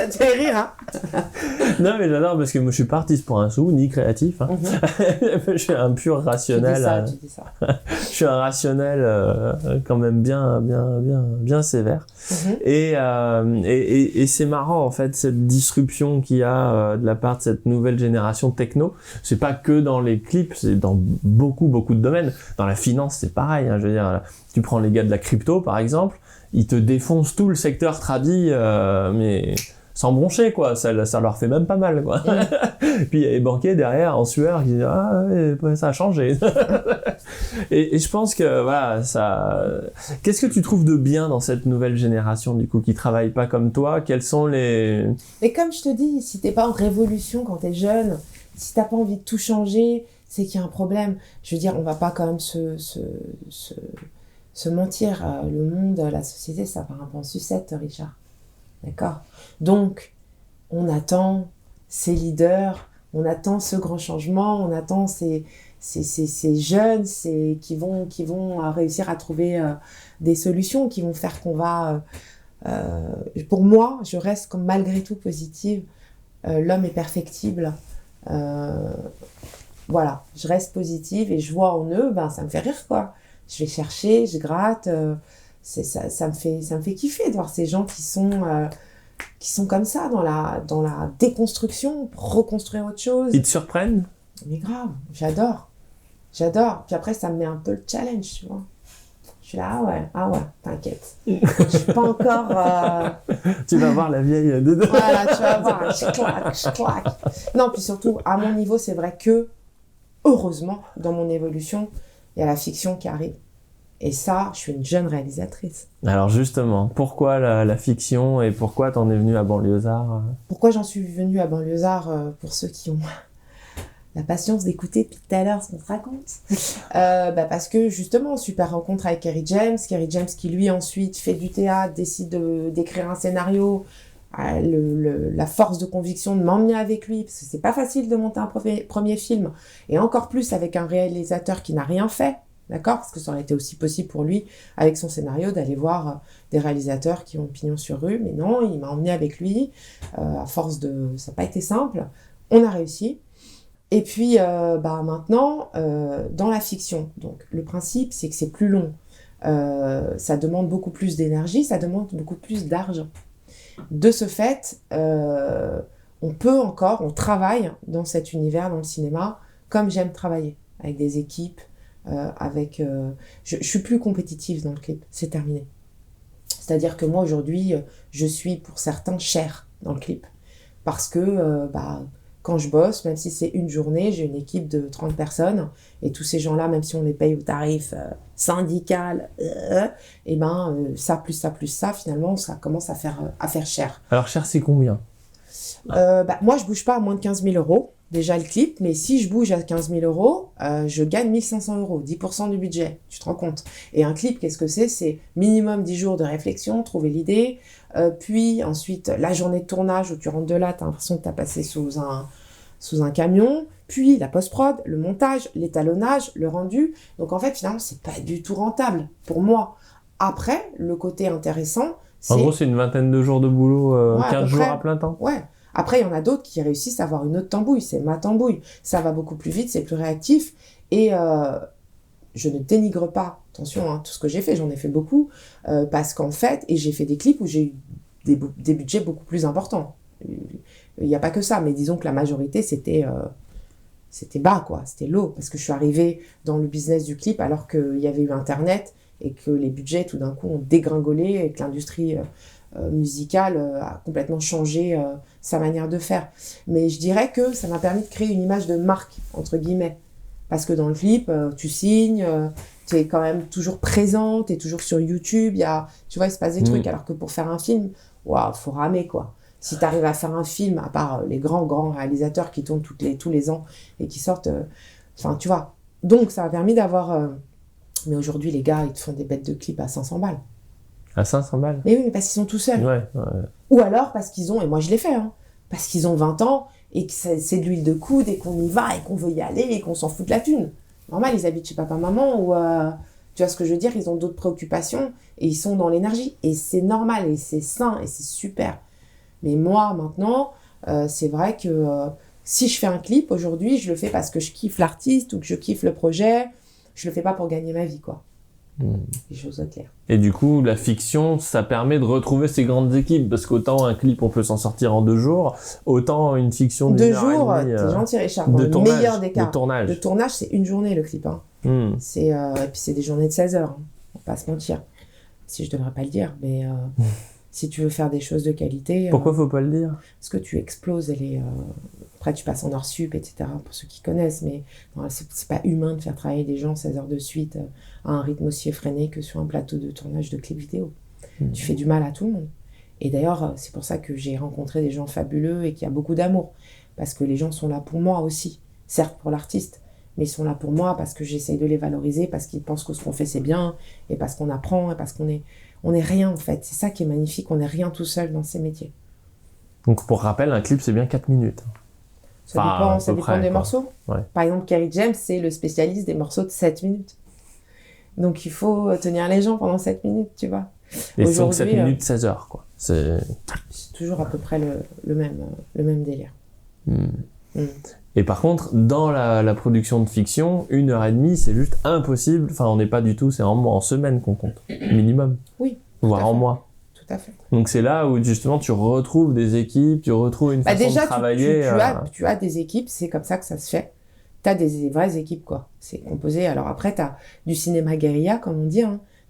te fait rire, hein? Non, mais j'adore parce que moi je suis pas artiste pour un sou, ni créatif. Hein. Je suis un pur rationnel. Tu dis ça. Je suis un rationnel quand même bien sévère. Et c'est marrant en fait cette disruption qu'il y a de la part de cette nouvelle génération techno. C'est pas que dans les clips, c'est dans beaucoup de domaines. Dans la finance, c'est pareil. Hein, je veux dire, tu prends les gars de la crypto par exemple. Ils te défoncent tout le secteur tradi, mais sans broncher, quoi. Ça leur fait même pas mal, quoi. Puis il y a les banquiers derrière, en sueur, qui disent « Ah, ouais, ça a changé. » et je pense que, voilà, ça... Qu'est-ce que tu trouves de bien dans cette nouvelle génération, du coup, qui travaille pas comme toi? Quels sont les... Mais comme je te dis, si t'es pas en révolution quand t'es jeune, si t'as pas envie de tout changer, c'est qu'il y a un problème. Je veux dire, on va pas quand même se mentir, le monde, la société, ça part un peu en sucette, Richard. D'accord? Donc, on attend ces leaders, on attend ce grand changement, on attend ces jeunes qui vont réussir à trouver des solutions, qui vont faire qu'on va... pour moi, je reste malgré tout positive. L'homme est perfectible. Voilà, je reste positive et je vois en eux, ça me fait rire, quoi. Je vais chercher, je gratte, ça me fait kiffer de voir ces gens qui sont comme ça dans la déconstruction pour reconstruire autre chose. Ils te surprennent? Mais grave, j'adore. Puis après, ça me met un peu le challenge, tu vois. Je suis là, ah ouais, t'inquiète. Je suis pas encore... Tu vas voir la vieille de... Voilà, tu vas voir, je claque. Non, puis surtout, à mon niveau, c'est vrai que, heureusement, dans mon évolution, il y a la fiction qui arrive. Et ça, je suis une jeune réalisatrice. Alors justement, pourquoi la fiction et pourquoi t'en es venue à Banlieusard? Pourquoi j'en suis venue à Banlieusard, pour ceux qui ont la patience d'écouter depuis tout à l'heure ce qu'on se raconte. Parce que justement, super rencontre avec Kerry James qui lui ensuite fait du théâtre, décide d'écrire un scénario, la force de conviction de m'emmener avec lui, parce que c'est pas facile de monter un premier film, et encore plus avec un réalisateur qui n'a rien fait, d'accord, parce que ça aurait été aussi possible pour lui, avec son scénario, d'aller voir des réalisateurs qui ont pignon sur rue, mais non, il m'a emmené avec lui, à force de... Ça n'a pas été simple, on a réussi. Et puis, maintenant, dans la fiction, donc le principe, c'est que c'est plus long. Ça demande beaucoup plus d'énergie, ça demande beaucoup plus d'argent. De ce fait, on travaille dans cet univers, dans le cinéma, comme j'aime travailler, avec des équipes, je suis plus compétitive dans le clip, c'est terminé. C'est-à-dire que moi, aujourd'hui, je suis, pour certains, chère dans le clip. Parce que, quand je bosse, même si c'est une journée, j'ai une équipe de 30 personnes, et tous ces gens-là, même si on les paye au tarif syndical, ça plus ça, finalement, ça commence à faire cher. Alors cher, c'est combien? Moi, je bouge pas à moins de 15 000 euros, déjà le clip, mais si je bouge à 15 000 euros, je gagne 1 500 euros, 10% du budget, tu te rends compte. Et un clip, qu'est-ce que c'est? C'est minimum 10 jours de réflexion, trouver l'idée, puis ensuite la journée de tournage où tu rentres de là, t'as l'impression que t'as passé sous un camion, puis la post-prod, le montage, l'étalonnage, le rendu. Donc en fait, finalement, c'est pas du tout rentable pour moi. Après, le côté intéressant, c'est... En gros, c'est une vingtaine de jours de boulot, 15 jours à plein temps. Ouais. Après, il y en a d'autres qui réussissent à avoir une autre tambouille. C'est ma tambouille. Ça va beaucoup plus vite, c'est plus réactif. Et je ne dénigre pas, attention, tout ce que j'ai fait, j'en ai fait beaucoup, parce qu'en fait, et j'ai fait des clips où j'ai eu des budgets beaucoup plus importants. Il n'y a pas que ça, mais disons que la majorité, c'était bas, quoi. C'était low, parce que je suis arrivée dans le business du clip alors qu'il y avait eu Internet et que les budgets, tout d'un coup, ont dégringolé et que l'industrie musicale a complètement changé sa manière de faire. Mais je dirais que ça m'a permis de créer une image de marque, entre guillemets. Parce que dans le clip, tu signes, tu es quand même toujours présent, tu es toujours sur YouTube, tu vois, il se passe des trucs, alors que pour faire un film, faut ramer, quoi. Si tu arrives à faire un film, à part les grands réalisateurs qui tournent tous les ans et qui sortent, tu vois. Donc, ça a permis d'avoir... mais aujourd'hui, les gars, ils te font des bêtes de clips à 500 balles. À 500 balles? Mais oui, mais parce qu'ils sont tout seuls. Ouais. Ou alors parce qu'ils ont, et moi je l'ai fait, parce qu'ils ont 20 ans et que c'est de l'huile de coude et qu'on y va et qu'on veut y aller et qu'on s'en fout de la thune. Normal, ils habitent chez papa-maman ou... tu vois ce que je veux dire? Ils ont d'autres préoccupations et ils sont dans l'énergie. Et c'est normal et c'est sain et c'est super. Mais moi, maintenant, c'est vrai que si je fais un clip aujourd'hui, je le fais parce que je kiffe l'artiste ou que je kiffe le projet. Je le fais pas pour gagner ma vie, quoi. Les choses claires. Et du coup, la fiction, ça permet de retrouver ces grandes équipes, parce qu'autant un clip, on peut s'en sortir en 2 jours, autant une fiction d'une heure et demie, t'es gentil, Richard. de Le tournage, meilleur des cas. de tournage. Le tournage, c'est une journée, le clip. Et puis c'est des journées de 16 heures. On va pas se mentir. Si je devrais pas le dire, mais si tu veux faire des choses de qualité... Pourquoi faut pas le dire? Parce que tu exploses après, tu passes en hors sup, etc., pour ceux qui connaissent, mais c'est pas humain de faire travailler des gens 16 heures de suite à un rythme aussi effréné que sur un plateau de tournage de clips vidéo. Tu fais du mal à tout le monde. Et d'ailleurs, c'est pour ça que j'ai rencontré des gens fabuleux et qu'il y a beaucoup d'amour. Parce que les gens sont là pour moi aussi. Certes, pour l'artiste, mais ils sont là pour moi parce que j'essaye de les valoriser, parce qu'ils pensent que ce qu'on fait, c'est bien, et parce qu'on apprend, et parce qu'on est rien, en fait. C'est ça qui est magnifique, on n'est rien tout seul dans ces métiers. Donc, pour rappel, un clip, c'est bien 4 minutes. Ça dépend des morceaux. Ouais. Par exemple, Kerry James, c'est le spécialiste des morceaux de 7 minutes. Donc, il faut tenir les gens pendant 7 minutes, tu vois. Et donc 7 minutes, 16 heures, quoi. C'est toujours à peu près le même délire. Et par contre, dans la production de fiction, 1h30, c'est juste impossible. Enfin, on n'est pas du tout, c'est en semaine qu'on compte. Minimum. Oui. Voire en mois. Tout à fait. Donc c'est là où justement tu retrouves des équipes, tu retrouves une façon de travailler. Tu as des équipes, c'est comme ça que ça se fait. Tu as des vraies équipes, quoi. C'est composé. Alors après, tu as du cinéma guérilla, comme on dit.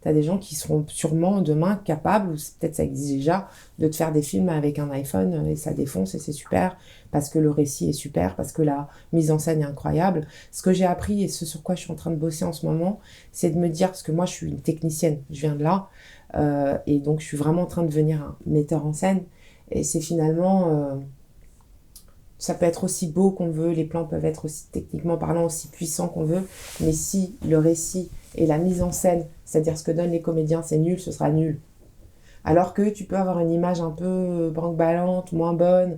Tu as des gens qui seront sûrement demain capables, ou peut-être ça existe déjà, de te faire des films avec un iPhone et ça défonce et c'est super parce que le récit est super, parce que la mise en scène est incroyable. Ce que j'ai appris et ce sur quoi je suis en train de bosser en ce moment, c'est de me dire, parce que moi je suis une technicienne, je viens de là, et donc je suis vraiment en train de devenir un metteur en scène et c'est finalement... ça peut être aussi beau qu'on veut, les plans peuvent être aussi techniquement parlant aussi puissants qu'on veut, mais si le récit et la mise en scène, c'est-à-dire ce que donnent les comédiens, c'est nul, ce sera nul. Alors que tu peux avoir une image un peu branque-ballante, moins bonne,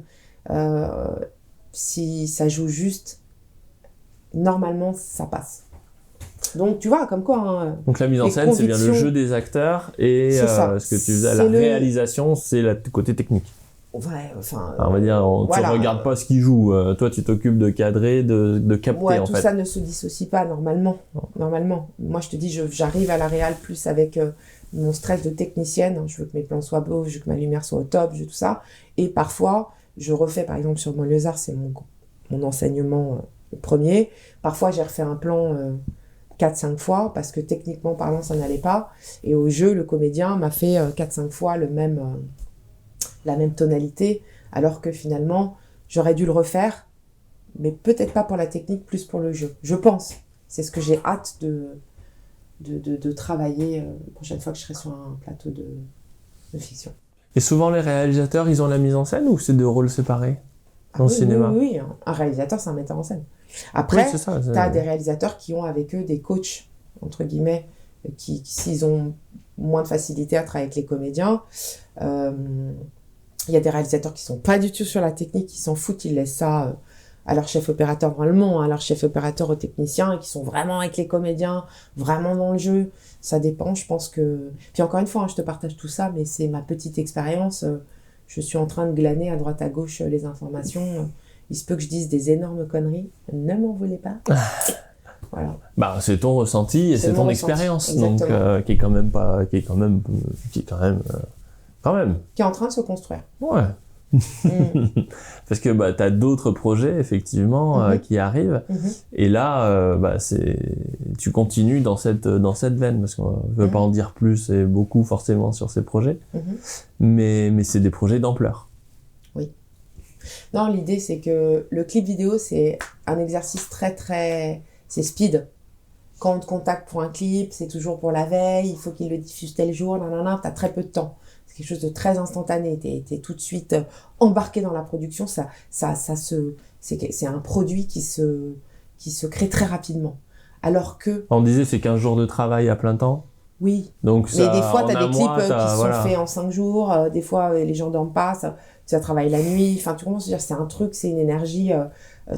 si ça joue juste, normalement ça passe. Donc tu vois, comme quoi... Hein, donc la mise en scène, c'est bien le jeu des acteurs et ce que tu faisais à la réalisation, c'est le côté technique. Ouais, enfin, on va dire, tu regardes pas ce qu'ils jouent. Toi, tu t'occupes de cadrer, de capter, ouais, en fait. Tout ça ne se dissocie pas, normalement. Normalement. Moi, je te dis, j'arrive à la réal plus avec mon stress de technicienne. Je veux que mes plans soient beaux, je veux que ma lumière soit au top, je veux tout ça. Et parfois, je refais, par exemple, sur Montlézard, c'est mon enseignement premier. Parfois, j'ai refait un plan 4-5 fois, parce que techniquement parlant, ça n'allait pas. Et au jeu, le comédien m'a fait 4-5 fois la même tonalité, alors que finalement, j'aurais dû le refaire, mais peut-être pas pour la technique, plus pour le jeu. Je pense. C'est ce que j'ai hâte de travailler la prochaine fois que je serai sur un plateau de fiction. Et souvent, les réalisateurs, ils ont la mise en scène ou c'est deux rôles séparés dans le cinéma ? Oui. Un réalisateur, c'est un metteur en scène. Après, oui, tu as des réalisateurs qui ont avec eux des coachs, entre guillemets, qui s'ils ont moins de facilité à travailler avec les comédiens, il y a des réalisateurs qui sont pas du tout sur la technique, qui s'en foutent, ils laissent ça à leur chef opérateur normalement, à leur chef opérateur, aux techniciens, et qui sont vraiment avec les comédiens, vraiment dans le jeu. Ça dépend, je pense que... Puis encore une fois, je te partage tout ça, mais c'est ma petite expérience. Je suis en train de glaner à droite à gauche les informations. Il se peut que je dise des énormes conneries. Ne m'en voulez pas. Voilà. Bah, c'est ton ressenti et c'est ton expérience, donc qui est quand même qui est en train de se construire. Ouais. Parce que t'as d'autres projets effectivement qui arrivent et là tu continues dans cette veine parce qu'on veut pas en dire plus et beaucoup forcément sur ces projets mais c'est des projets d'ampleur. Oui. Non, l'idée c'est que le clip vidéo c'est un exercice c'est speed. Quand on te contacte pour un clip, c'est toujours pour la veille, il faut qu'il le diffuse tel jour, t'as très peu de temps. C'est quelque chose de très instantané, t'es tout de suite embarqué dans la production, c'est un produit qui se crée très rapidement. Alors que... On disait c'est 15 jours de travail à plein temps. Oui, donc mais des fois t'as des clips qui sont faits en 5 jours, des fois les gens dorment pas, ça travaille la nuit, enfin tu commences à dire c'est un truc, c'est une énergie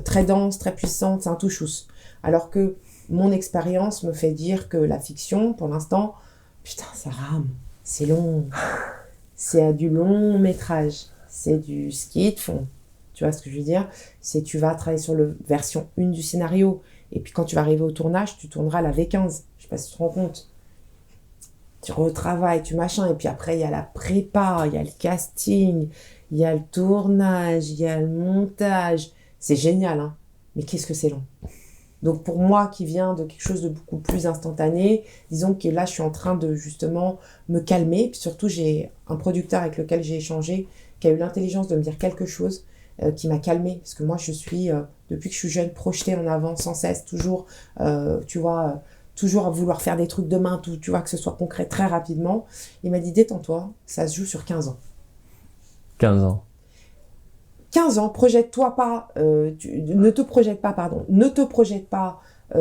très dense, très puissante, c'est un touchous. Alors que mon expérience me fait dire que la fiction, pour l'instant, putain, ça rame, c'est long, c'est du long métrage, c'est du ski de fond, tu vois ce que je veux dire ? C'est tu vas travailler sur la version 1 du scénario, et puis quand tu vas arriver au tournage, tu tourneras la V15, je sais pas si tu te rends compte. Tu retravailles, tu machin, et puis après il y a la prépa, il y a le casting, il y a le tournage, il y a le montage, c'est génial, hein, mais qu'est-ce que c'est long. Donc pour moi qui viens de quelque chose de beaucoup plus instantané, disons que là je suis en train de justement me calmer, puis surtout j'ai un producteur avec lequel j'ai échangé qui a eu l'intelligence de me dire quelque chose qui m'a calmée, parce que moi je suis, depuis que je suis jeune, projetée en avant sans cesse, toujours, tu vois, toujours à vouloir faire des trucs demain, tu vois, que ce soit concret très rapidement. Il m'a dit détends-toi, ça se joue sur 15 ans. 15 ans. 15 ans, projette-toi pas, ne te projette pas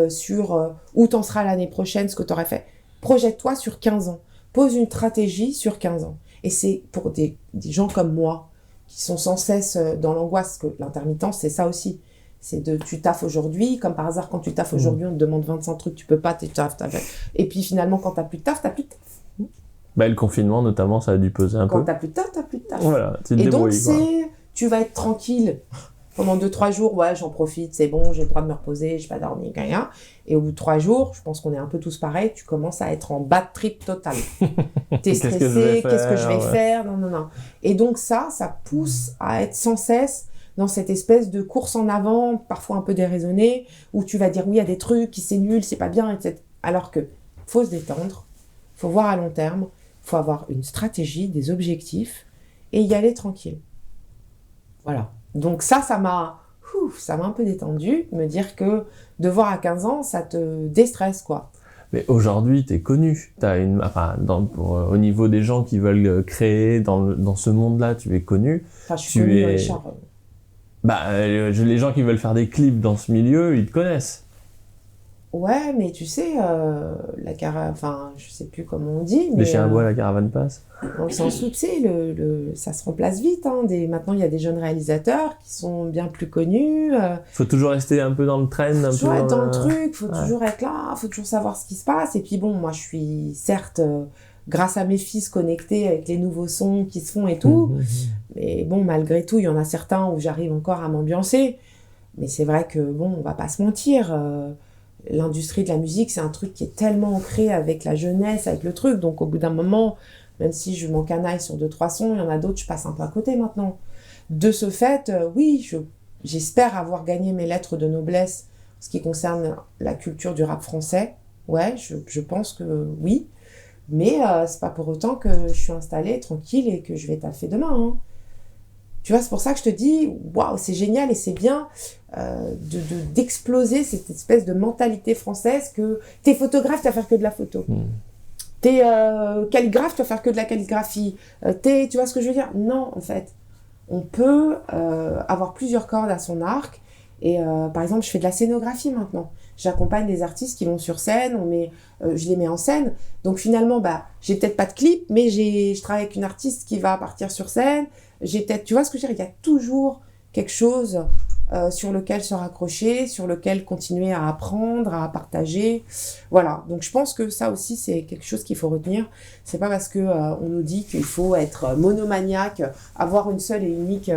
sur où t'en seras l'année prochaine, ce que t'aurais fait. Projette-toi sur 15 ans. Pose une stratégie sur 15 ans. Et c'est pour des gens comme moi, qui sont sans cesse dans l'angoisse, que l'intermittence, c'est ça aussi. C'est tu taffes aujourd'hui, comme par hasard, quand tu taffes aujourd'hui, on te demande 25 trucs, tu peux pas, tu taffes. Et puis finalement, quand t'as plus de taf, t'as plus de taf. Le confinement, notamment, ça a dû peser un peu. Quand t'as plus de taf, t'as plus de taf. Voilà, tu te et débrouilles, donc, tu vas être tranquille pendant 2-3 jours, ouais, j'en profite, c'est bon, j'ai le droit de me reposer, je vais pas dormir, rien. Et au bout de 3 jours, je pense qu'on est un peu tous pareils, tu commences à être en bad trip total. T'es stressé, qu'est-ce que je vais faire ? Non. Et donc ça pousse à être sans cesse dans cette espèce de course en avant, parfois un peu déraisonnée, où tu vas dire oui, il y a des trucs, c'est nul, c'est pas bien, etc. Alors que faut se détendre, faut voir à long terme, il faut avoir une stratégie, des objectifs et y aller tranquille. Voilà. Donc ça m'a un peu détendu, me dire que devoir à 15 ans, ça te déstresse, quoi. Mais aujourd'hui, t'es connu. Au niveau des gens qui veulent créer dans ce monde-là, tu es connu. Enfin, je suis connue, Richard. Les gens qui veulent faire des clips dans ce milieu, ils te connaissent. Ouais, mais tu sais, je sais plus comment on dit. Les chiens à bois, la caravane passe. Dans le sens où, tu sais, ça se remplace vite. Hein, maintenant, il y a des jeunes réalisateurs qui sont bien plus connus. Faut toujours rester un peu dans le trend. Faut toujours être dans le truc, faut toujours être là, faut toujours savoir ce qui se passe. Et puis bon, moi, je suis certes, grâce à mes fils, connectée avec les nouveaux sons qui se font et tout. Mais bon, malgré tout, il y en a certains où j'arrive encore à m'ambiancer. Mais c'est vrai que, bon, on va pas se mentir. L'industrie de la musique, c'est un truc qui est tellement ancré avec la jeunesse, avec le truc. Donc, au bout d'un moment, même si je m'encanaille sur 2-3 sons, il y en a d'autres, je passe un peu à côté maintenant. De ce fait, oui, j'espère avoir gagné mes lettres de noblesse en ce qui concerne la culture du rap français. Ouais, je pense que oui. Mais c'est pas pour autant que je suis installée tranquille et que je vais taffer demain. Hein. Tu vois, c'est pour ça que je te dis, waouh, c'est génial et c'est bien d'exploser cette espèce de mentalité française que t'es photographe, tu vas faire que de la photo. T'es calligraphe, tu vas faire que de la calligraphie. Tu vois ce que je veux dire? Non, en fait. On peut avoir plusieurs cordes à son arc. Et par exemple, je fais de la scénographie maintenant. J'accompagne des artistes qui vont sur scène, je les mets en scène. Donc finalement, j'ai peut-être pas de clip, mais je travaille avec une artiste qui va partir sur scène. Tu vois ce que je veux dire? Il y a toujours quelque chose sur lequel se raccrocher, sur lequel continuer à apprendre, à partager. Voilà. Donc je pense que ça aussi, c'est quelque chose qu'il faut retenir. C'est pas parce que on nous dit qu'il faut être monomaniaque, avoir une seule et unique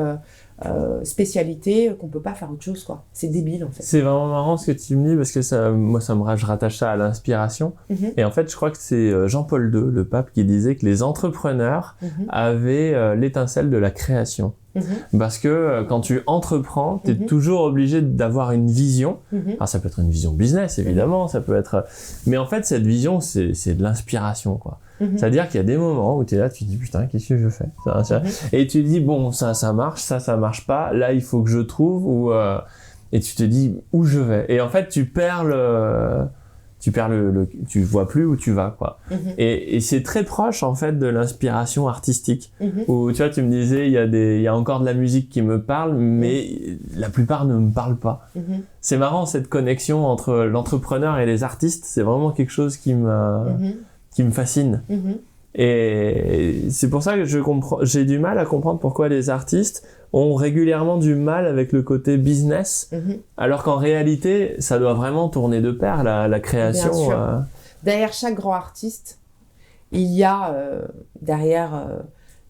spécialité qu'on peut pas faire autre chose, quoi. C'est débile, en fait. C'est vraiment marrant ce que tu me dis parce que je rattache ça à l'inspiration. Et en fait, je crois que c'est Jean-Paul II, le pape, qui disait que les entrepreneurs avaient l'étincelle de la création. Parce que quand tu entreprends, t'es toujours obligé d'avoir une vision. Alors ça peut être une vision business, évidemment, ça peut être... Mais en fait, cette vision, c'est de l'inspiration, quoi. C'est-à-dire qu'il y a des moments où tu es là, tu te dis putain, qu'est-ce que je fais? Et tu te dis bon, ça marche, ça marche pas, là il faut que je trouve, et tu te dis où je vais. Et en fait, tu vois plus où tu vas, quoi. Et c'est très proche en fait de l'inspiration artistique. Où tu vois, tu me disais il y a encore de la musique qui me parle, mais la plupart ne me parlent pas. C'est marrant cette connexion entre l'entrepreneur et les artistes, c'est vraiment quelque chose qui me fascine. Et c'est pour ça que j'ai du mal à comprendre pourquoi les artistes ont régulièrement du mal avec le côté business, alors qu'en réalité, ça doit vraiment tourner de pair, la création. Bien sûr. Derrière chaque grand artiste, il y a derrière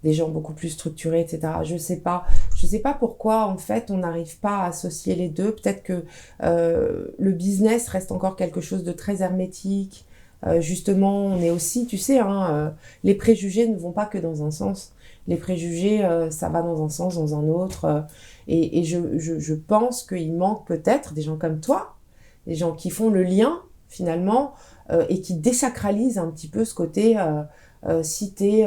des gens beaucoup plus structurés, etc. Je sais pas pourquoi, en fait, on n'arrive pas à associer les deux. Peut-être que le business reste encore quelque chose de très hermétique. Justement, on est aussi, tu sais, les préjugés ne vont pas que dans un sens. Les préjugés, ça va dans un sens, dans un autre. Et je pense qu'il manque peut-être des gens comme toi, des gens qui font le lien, finalement, et qui désacralisent un petit peu ce côté, si t'es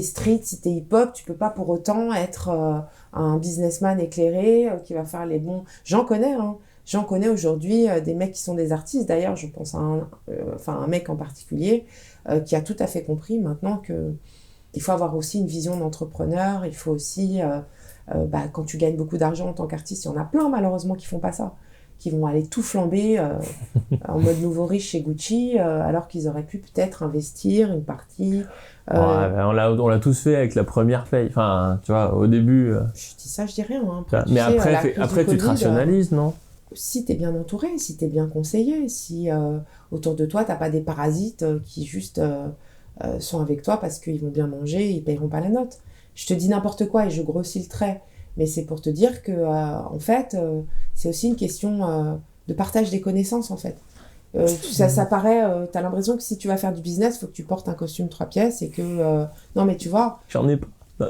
street, si t'es hip-hop, tu peux pas pour autant être un businessman éclairé qui va faire les bons... J'en connais aujourd'hui des mecs qui sont des artistes. D'ailleurs, je pense à un mec en particulier qui a tout à fait compris maintenant que il faut avoir aussi une vision d'entrepreneur. Il faut aussi, quand tu gagnes beaucoup d'argent en tant qu'artiste, il y en a plein malheureusement qui font pas ça, qui vont aller tout flamber en mode nouveau riche chez Gucci, alors qu'ils auraient pu peut-être investir une partie. On l'a tous fait avec la première paye. Enfin, tu vois, au début. Je dis ça, je dis rien. Mais après, tu te rationalises, non? Si t'es bien entouré, si t'es bien conseillé, si autour de toi t'as pas des parasites qui juste sont avec toi parce qu'ils vont bien manger, ils payeront pas la note. Je te dis n'importe quoi et je grossis le trait, mais c'est pour te dire que en fait c'est aussi une question de partage des connaissances en fait. Ça paraît, t'as l'impression que si tu vas faire du business, faut que tu portes un costume 3 pièces et que non mais tu vois. J'en ai pas. Non,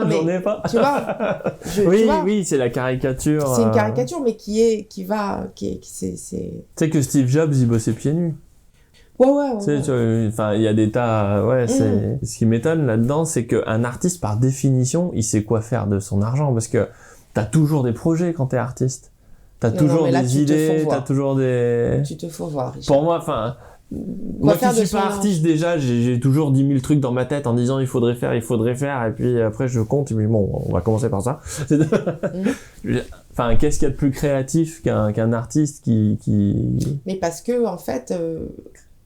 mais, j'en ai pas. Tu vois, oui, c'est la caricature. C'est une caricature, mais c'est. Tu sais que Steve Jobs, il bossait pieds nus. Tu sais, enfin, il y a des tas, c'est, ce qui m'étonne là-dedans, c'est qu'un artiste, par définition, il sait quoi faire de son argent, parce que t'as toujours des projets quand t'es artiste. T'as toujours des idées, t'as toujours des... Tu te faut voir, Richard. Pour moi, enfin, moi qui suis pas artiste déjà, j'ai toujours 10 000 trucs dans ma tête en disant il faudrait faire, et puis après je compte, et puis bon, on va commencer par ça. Enfin, qu'est-ce qu'il y a de plus créatif qu'un artiste qui... Mais parce que, en fait,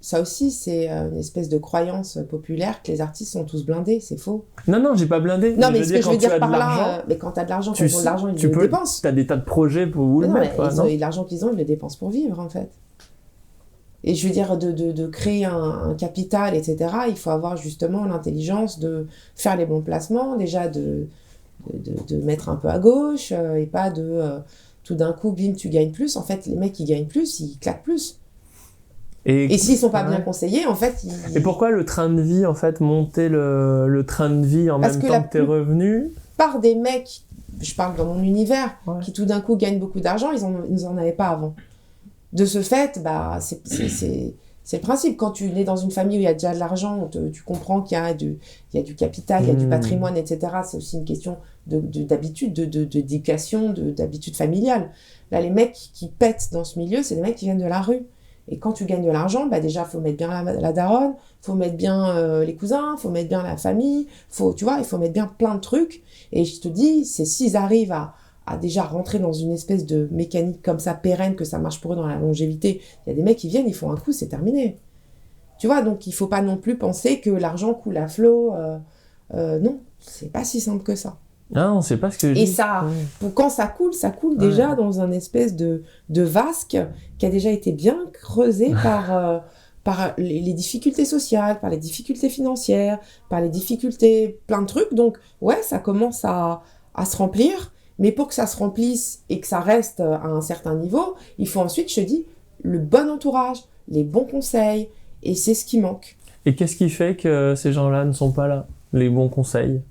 ça aussi, c'est une espèce de croyance populaire que les artistes sont tous blindés, c'est faux. Non, j'ai pas blindé. Non, mais ce que je veux dire par là, mais quand t'as de l'argent, ils ont de l'argent, ils le dépensent. T'as des tas de projets pour vous le mettre, quoi, non ? L'argent qu'ils ont, ils le dépensent pour vivre, en fait. Et je veux dire, de créer un capital, etc., il faut avoir justement l'intelligence de faire les bons placements, déjà de mettre un peu à gauche, et pas tout d'un coup, bim, tu gagnes plus. En fait, les mecs qui gagnent plus, ils claquent plus. Et s'ils sont pas bien conseillés, en fait... Et pourquoi le train de vie, en fait, monter le train de vie en même temps que tes revenus ? Par des mecs, je parle dans mon univers, qui tout d'un coup gagnent beaucoup d'argent, ils en avaient pas avant. De ce fait, bah, c'est le principe. Quand tu es dans une famille où il y a déjà de l'argent, tu comprends qu'il y a du capital, il y a du patrimoine, etc. C'est aussi une question d'habitude, d'éducation, d'habitude familiale. Là, les mecs qui pètent dans ce milieu, c'est des mecs qui viennent de la rue. Et quand tu gagnes de l'argent, bah déjà, faut mettre bien la daronne, faut mettre bien les cousins, faut mettre bien la famille, tu vois, il faut mettre bien plein de trucs. Et je te dis, c'est s'ils arrivent à déjà rentrer dans une espèce de mécanique comme ça, pérenne, que ça marche pour eux dans la longévité, il y a des mecs qui viennent, ils font un coup, c'est terminé. Tu vois, donc il faut pas non plus penser que l'argent coule à flot. Non, c'est pas si simple que ça. Non, c'est pas ce que je dis. Et ça, quand ça coule déjà dans un espèce de vasque qui a déjà été bien creusé par les difficultés sociales, par les difficultés financières, par les difficultés, plein de trucs. Donc, ouais, ça commence à se remplir. Mais pour que ça se remplisse et que ça reste à un certain niveau, il faut ensuite, je te dis, le bon entourage, les bons conseils, et c'est ce qui manque. Et qu'est-ce qui fait que ces gens-là ne sont pas là, les bons conseils ?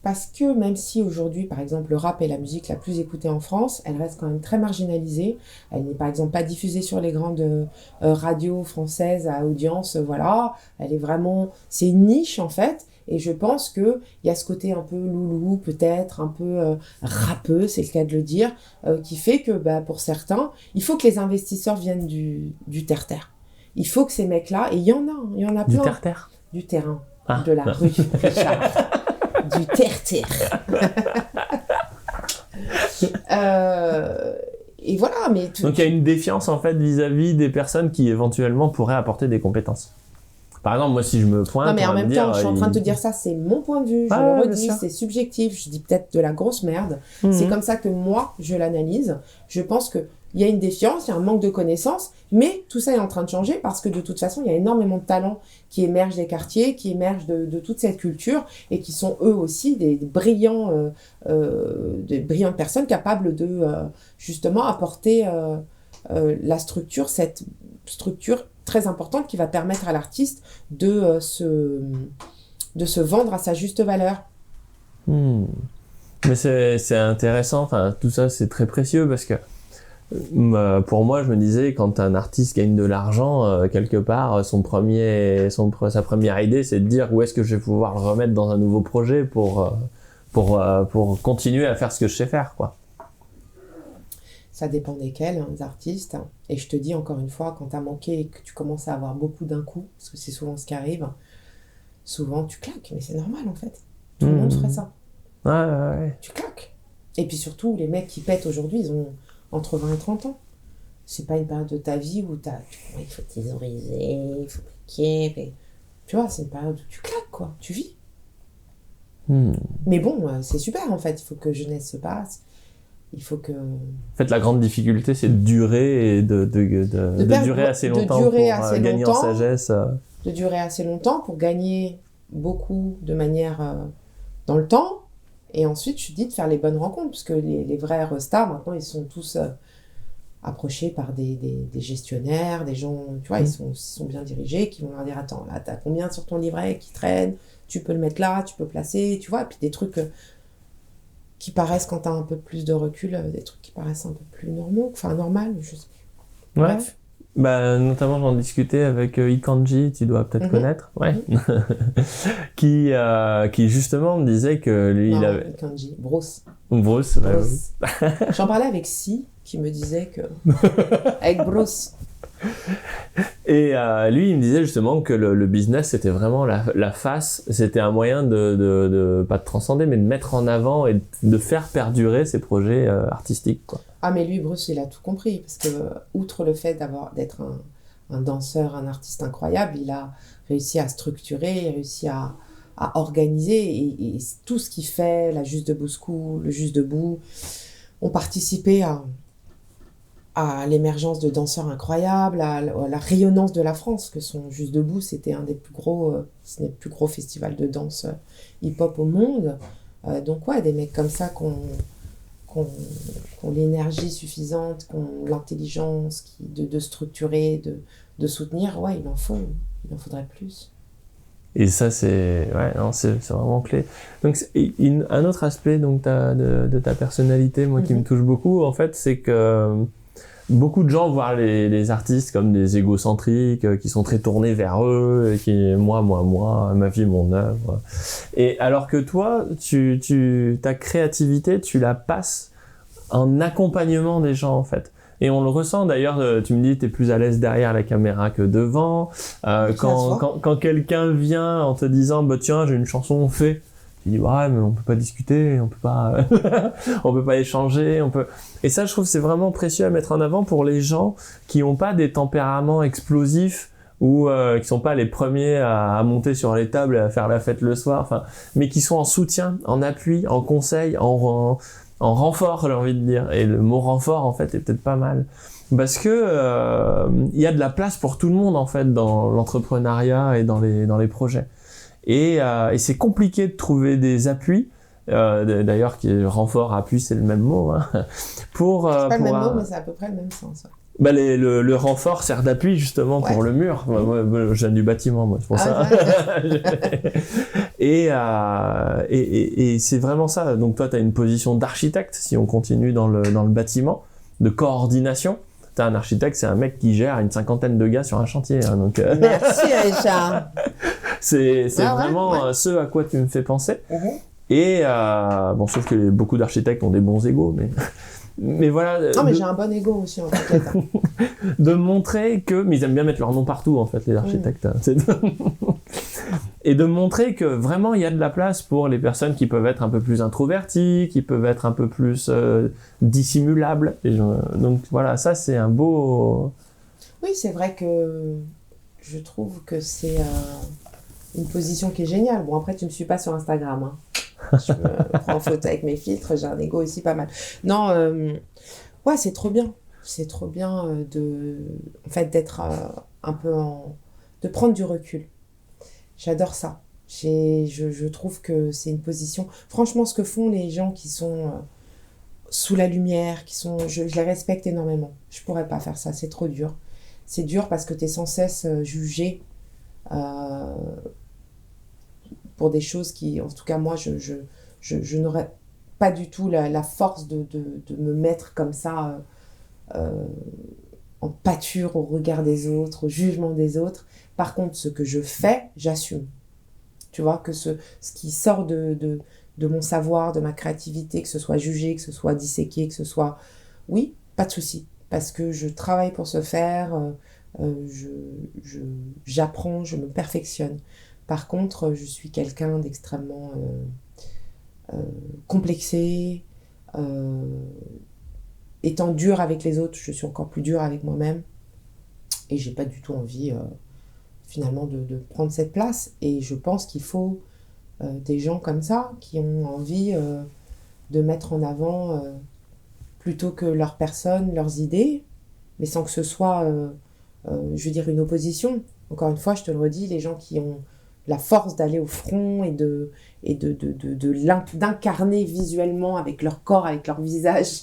Parce que même si aujourd'hui, par exemple, le rap est la musique la plus écoutée en France, elle reste quand même très marginalisée. Elle n'est par exemple pas diffusée sur les grandes radios françaises à audience, voilà. Elle est vraiment... C'est une niche, en fait. Et je pense qu'il y a ce côté un peu loulou, peut-être, un peu rappeux, c'est le cas de le dire, qui fait que bah, pour certains, il faut que les investisseurs viennent du terre-terre. Il faut que ces mecs-là, et il y en a plein. Du terre-terre ? Du terrain, de la rue, Richard. Du terre-terre. Et voilà, mais... Donc il y a une défiance, en fait, vis-à-vis des personnes qui, éventuellement, pourraient apporter des compétences. Par exemple, moi, si je me pointe... Non, mais en même temps, je suis en train de te dire ça, c'est mon point de vue, je le redis, c'est subjectif, je dis peut-être de la grosse merde. C'est comme ça que moi, je l'analyse. Je pense qu'il y a une défiance, il y a un manque de connaissances, mais tout ça est en train de changer parce que de toute façon, il y a énormément de talents qui émergent des quartiers, qui émergent de toute cette culture et qui sont eux aussi des brillantes personnes capables de justement apporter la structure, cette structure très importante qui va permettre à l'artiste de se vendre à sa juste valeur. Mais c'est intéressant, enfin, tout ça c'est très précieux parce que pour moi je me disais quand un artiste gagne de l'argent quelque part sa première idée c'est de dire où est-ce que je vais pouvoir le remettre dans un nouveau projet pour continuer à faire ce que je sais faire, quoi. Ça dépend desquels, des artistes. Et je te dis encore une fois, quand t'as manqué et que tu commences à avoir beaucoup d'un coup, parce que c'est souvent ce qui arrive, souvent tu claques, mais c'est normal en fait. Tout le monde ferait ça. Ouais. Tu claques. Et puis surtout, les mecs qui pètent aujourd'hui, ils ont entre 20 et 30 ans. C'est pas une période de ta vie où il faut thésauriser, il faut piquer. Tu vois, c'est une période où tu claques, quoi. Tu vis. Mais bon, c'est super en fait. Il faut que jeunesse se passe. Il faut que... En fait, la grande difficulté, c'est de durer et de durer assez longtemps pour gagner en sagesse. De durer assez longtemps pour gagner beaucoup de manière dans le temps. Et ensuite, je te dis de faire les bonnes rencontres. Parce que les vrais stars, maintenant, ils sont tous approchés par des gestionnaires, des gens, tu vois, ils sont bien dirigés, qui vont leur dire, attends, là, t'as combien sur ton livret qui traîne ? Tu peux le mettre là, tu peux placer, tu vois. Et puis des trucs... qui paraissent, quand t'as un peu plus de recul, des trucs qui paraissent un peu plus normaux, enfin normal, je sais plus. Ouais. Bref. Bah, notamment, j'en discutais avec Ikanji, tu dois peut-être connaître, ouais. Qui justement me disait que lui, non, il avait... Ikanji, Bruce. Bruce, bah, Bruce. J'en parlais avec Si, qui me disait que... avec Bruce. Et lui, il me disait justement que le business, c'était vraiment la face, c'était un moyen de pas de transcender, mais de mettre en avant et de faire perdurer ses projets artistiques, quoi. Ah, mais lui, Bruce, il a tout compris, parce que, outre le fait d'être un danseur, un artiste incroyable, il a réussi à structurer, il a réussi à organiser, et tout ce qu'il fait, la Juste Debout School, le Juste Debout, ont participé à l'émergence de danseurs incroyables, à la rayonnance de la France, que son Juste Debout, c'était un des plus gros, c'est le plus gros festival de danse hip-hop au monde. Donc ouais, des mecs comme ça qui ont l'énergie suffisante, qui ont l'intelligence de structurer, de soutenir, ouais, il en faudrait plus. Et ça, c'est vraiment clé. Donc, un autre aspect donc, de ta personnalité, moi, qui me touche beaucoup, en fait, c'est que beaucoup de gens voient les artistes comme des égocentriques, qui sont très tournés vers eux, et qui, moi, ma vie, mon œuvre. Et alors que toi, ta créativité, tu la passes en accompagnement des gens, en fait. Et on le ressent d'ailleurs, tu me dis t'es plus à l'aise derrière la caméra que devant. Quand quelqu'un vient en te disant bah tiens j'ai une chanson, on fait. Tu dis ouais mais on peut pas discuter, on peut pas on peut pas échanger, Et ça je trouve c'est vraiment précieux à mettre en avant pour les gens qui ont pas des tempéraments explosifs ou qui sont pas les premiers à monter sur les tables et à faire la fête le soir, mais qui sont en soutien, en appui, en conseil, en renfort, j'ai envie de dire. Et le mot renfort, en fait, est peut-être pas mal. Parce que il y a de la place pour tout le monde, en fait, dans l'entrepreneuriat et dans les projets. Et c'est compliqué de trouver des appuis. D'ailleurs, renfort, appui, c'est le même mot. Hein, c'est pas le même mot, mais c'est à peu près le même sens. Bah le renfort sert d'appui justement pour le mur. Moi, je viens du bâtiment, moi, c'est pour ça. Et c'est vraiment ça. Donc toi, tu as une position d'architecte, si on continue dans le bâtiment, de coordination. T'as un architecte, c'est un mec qui gère une 50aine de gars sur un chantier. Hein, donc, merci Richard. c'est vraiment ce à quoi tu me fais penser. Et bon, sauf que beaucoup d'architectes ont des bons égos, mais voilà. Non, mais j'ai un bon ego aussi en fait. De montrer que, mais ils aiment bien mettre leur nom partout en fait, les architectes. Et de montrer que vraiment il y a de la place pour les personnes qui peuvent être un peu plus introverties, qui peuvent être un peu plus dissimulables. Donc voilà, ça c'est un beau. Oui, c'est vrai que je trouve que c'est une position qui est géniale. Bon, après tu me suis pas sur Instagram. Hein. Je me prends en photo avec mes filtres, j'ai un ego aussi pas mal. Non, ouais, c'est trop bien. C'est trop bien en fait, d'être un peu de prendre du recul. J'adore ça. Je trouve que c'est une position... Franchement, ce que font les gens qui sont sous la lumière, je les respecte énormément. Je pourrais pas faire ça, c'est trop dur. C'est dur parce que tu es sans cesse jugé pour des choses qui, en tout cas moi, je n'aurais pas du tout la force de me mettre comme ça en pâture au regard des autres, au jugement des autres. Par contre, ce que je fais, j'assume. Tu vois, que ce qui sort de mon savoir, de ma créativité, que ce soit jugé, que ce soit disséqué, que ce soit... Oui, pas de souci, parce que je travaille pour ce faire, j'apprends, je me perfectionne. Par contre, je suis quelqu'un d'extrêmement complexé. Étant dur avec les autres, je suis encore plus dur avec moi-même. Et j'ai pas du tout envie, finalement, de prendre cette place. Et je pense qu'il faut des gens comme ça, qui ont envie de mettre en avant, plutôt que leur personne, leurs idées, mais sans que ce soit, je veux dire, une opposition. Encore une fois, je te le redis, les gens qui ont la force d'aller au front et d'incarner visuellement avec leur corps, avec leur visage,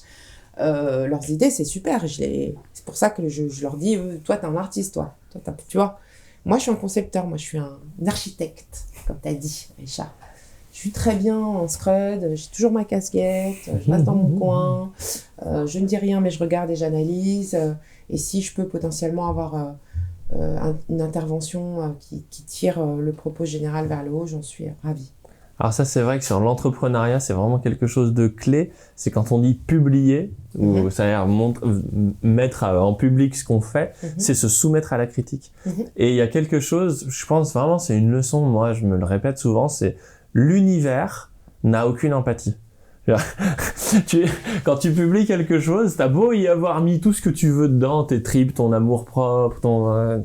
leurs idées, c'est super. C'est pour ça que je leur dis, toi, t'es un artiste, toi, tu vois. Moi, je suis un concepteur, moi, je suis un architecte, comme t'as dit, Richard. Je Je suis très bien en scrud, j'ai toujours ma casquette, je reste dans mon coin, je ne dis rien mais je regarde et j'analyse. Et si je peux potentiellement avoir une intervention qui tire le propos général vers le haut, j'en suis ravie. Alors ça, c'est vrai que sur l'entrepreneuriat, c'est vraiment quelque chose de clé. C'est quand on dit publier, ou c'est-à-dire mettre en public ce qu'on fait, c'est se soumettre à la critique. Et il y a quelque chose, je pense vraiment, c'est une leçon, moi je me le répète souvent, c'est l'univers n'a aucune empathie. Quand tu publies quelque chose, t'as beau y avoir mis tout ce que tu veux dedans, tes tripes, ton amour propre,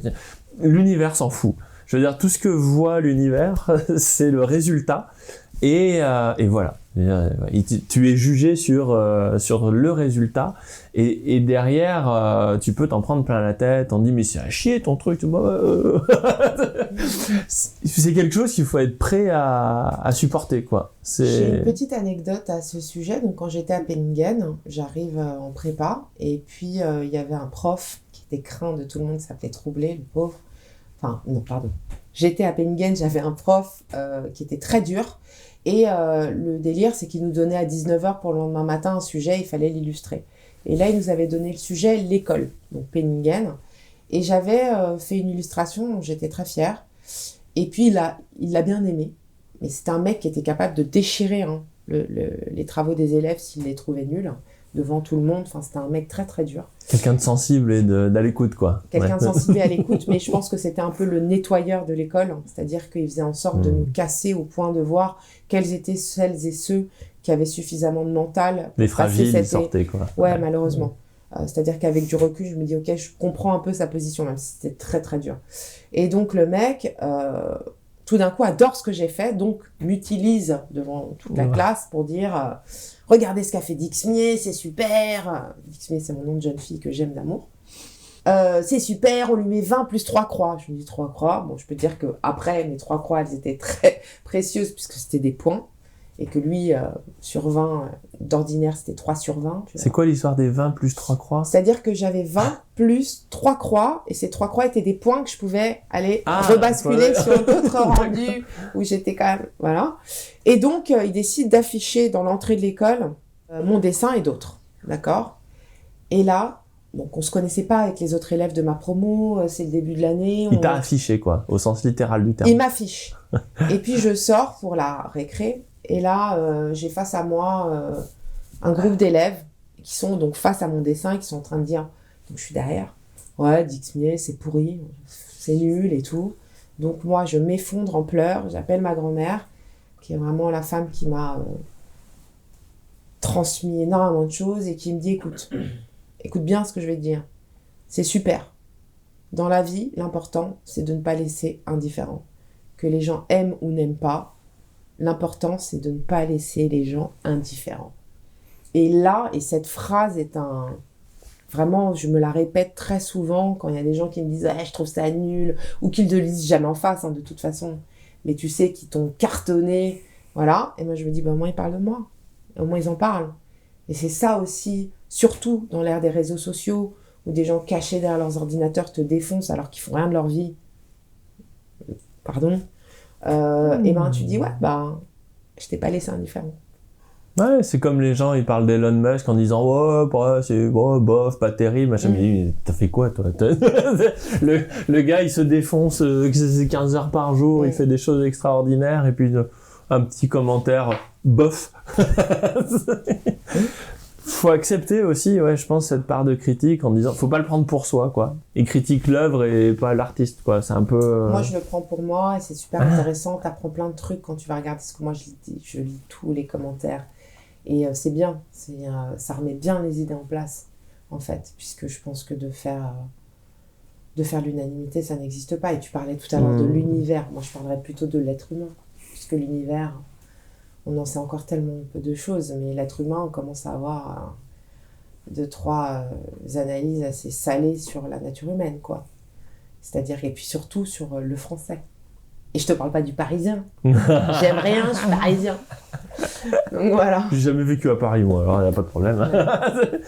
l'univers s'en fout. Je veux dire, tout ce que voit l'univers, c'est le résultat. Et voilà. Tu es jugé sur le résultat. Et derrière, tu peux t'en prendre plein la tête. On dit, mais c'est à chier ton truc. C'est quelque chose qu'il faut être prêt à supporter, quoi. J'ai une petite anecdote à ce sujet. Donc, quand j'étais à Penningen, j'arrive en prépa. Et puis, il y avait un prof qui était craint de tout le monde, s'appelait Troublé, le pauvre. Enfin, non, pardon. J'étais à Penningen, j'avais un prof qui était très dur. Et le délire, c'est qu'il nous donnait à 19h pour le lendemain matin un sujet, il fallait l'illustrer. Et là, il nous avait donné le sujet l'école, donc Penningen. Et j'avais fait une illustration dont j'étais très fière. Et puis, il l'a bien aimé. Mais c'était un mec qui était capable de déchirer les travaux des élèves s'il les trouvait nuls, devant tout le monde. Enfin, c'était un mec très, très dur. Quelqu'un de sensible et d'à l'écoute, quoi. Quelqu'un de sensible et à l'écoute, mais je pense que c'était un peu le nettoyeur de l'école. C'est-à-dire qu'il faisait en sorte de nous casser au point de voir quels étaient celles et ceux qui avaient suffisamment de mental. Les fragiles, ils sortaient, quoi. Ouais, malheureusement. C'est-à-dire qu'avec du recul, je me dis, ok, je comprends un peu sa position, même si c'était très, très dur. Et donc, le mec, tout d'un coup, adore ce que j'ai fait, donc m'utilise devant toute la classe pour dire... Regardez ce qu'a fait Dixmier, c'est super. Dixmier, c'est mon nom de jeune fille que j'aime d'amour. C'est super, on lui met 20 plus 3 croix. Je lui dis 3 croix. Bon, je peux te dire qu'après, mes 3 croix, elles étaient très précieuses puisque c'était des points. Et que lui, sur 20, d'ordinaire, c'était 3 sur 20. C'est quoi l'histoire des 20 plus 3 croix ? C'est-à-dire que j'avais 20 plus 3 croix, et ces 3 croix étaient des points que je pouvais aller rebasculer sur d'autres rendus, où j'étais quand même... Voilà. Et donc, il décide d'afficher dans l'entrée de l'école mon dessin et d'autres. D'accord ? Et là, donc on se connaissait pas avec les autres élèves de ma promo, c'est le début de l'année. Il t'a affiché, quoi, au sens littéral du terme. Il m'affiche. Et puis, je sors pour la récré. Et là, j'ai face à moi un groupe d'élèves qui sont donc face à mon dessin, qui sont en train de dire, donc je suis derrière, ouais, Dixmier, c'est pourri, c'est nul et tout. Donc moi, je m'effondre en pleurs, j'appelle ma grand-mère, qui est vraiment la femme qui m'a transmis énormément de choses et qui me dit, écoute bien ce que je vais te dire, c'est super. Dans la vie, l'important, c'est de ne pas laisser indifférent. Que les gens aiment ou n'aiment pas, l'important, c'est de ne pas laisser les gens indifférents. Et là, et cette phrase est vraiment, je me la répète très souvent quand il y a des gens qui me disent « je trouve ça nul » ou qu'ils ne le lisent jamais en face, de toute façon. Mais tu sais, qui t'ont cartonné, voilà. Et moi, je me dis, au moins, ils parlent de moi. Au moins, ils en parlent. Et c'est ça aussi, surtout dans l'ère des réseaux sociaux, où des gens cachés derrière leurs ordinateurs te défoncent alors qu'ils font rien de leur vie. Pardon. Et ben tu dis je t'ai pas laissé indifférent. Ouais, c'est comme les gens, ils parlent d'Elon Musk en disant c'est bof, pas terrible, machin. Mais t'as fait quoi, toi? Le gars, il se défonce 15 heures par jour, il fait des choses extraordinaires, et puis un petit commentaire bof. Faut accepter aussi, je pense, cette part de critique en disant, faut pas le prendre pour soi, quoi. Il critique l'œuvre et pas l'artiste, quoi. C'est un peu... Moi, je le prends pour moi et c'est super intéressant. T'apprends plein de trucs quand tu vas regarder ce que moi je lis. Je lis tous les commentaires. Et c'est bien. Ça remet bien les idées en place, en fait. Puisque je pense que de faire l'unanimité, ça n'existe pas. Et tu parlais tout à l'heure de l'univers. Moi, je parlerais plutôt de l'être humain. Puisque l'univers... On en sait encore tellement peu de choses, mais l'être humain, on commence à avoir 2-3 analyses assez salées sur la nature humaine, quoi. C'est-à-dire, et puis surtout sur le français. Et je te parle pas du parisien. J'aime rien, je suis parisien. Donc voilà. J'ai jamais vécu à Paris, moi, alors il n'y a pas de problème. Ouais.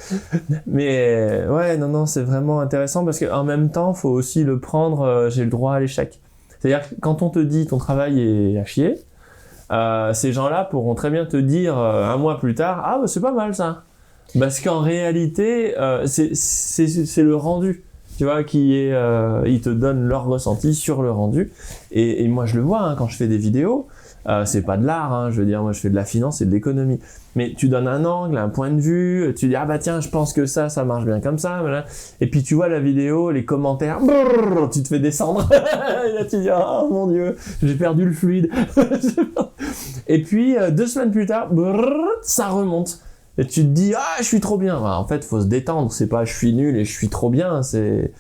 Mais non, c'est vraiment intéressant parce qu'en même temps, il faut aussi le prendre, j'ai le droit à l'échec. C'est-à-dire que quand on te dit ton travail est à chier, ces gens-là pourront très bien te dire un mois plus tard, ah bah, c'est pas mal ça. Parce qu'en réalité, c'est le rendu, tu vois, qui est, ils te donnent leur ressenti sur le rendu. Et moi, je le vois quand je fais des vidéos. C'est pas de l'art, je veux dire, moi, je fais de la finance et de l'économie. Mais tu donnes un angle, un point de vue, tu dis, ah bah tiens, je pense que ça marche bien comme ça. Voilà. Et puis tu vois la vidéo, les commentaires, brrr, tu te fais descendre. Et là, tu dis, oh mon Dieu, j'ai perdu le fluide. Et puis, 2 semaines plus tard, brrr, ça remonte. Et tu te dis, ah, je suis trop bien. En fait, faut se détendre. C'est pas je suis nul et je suis trop bien. C'est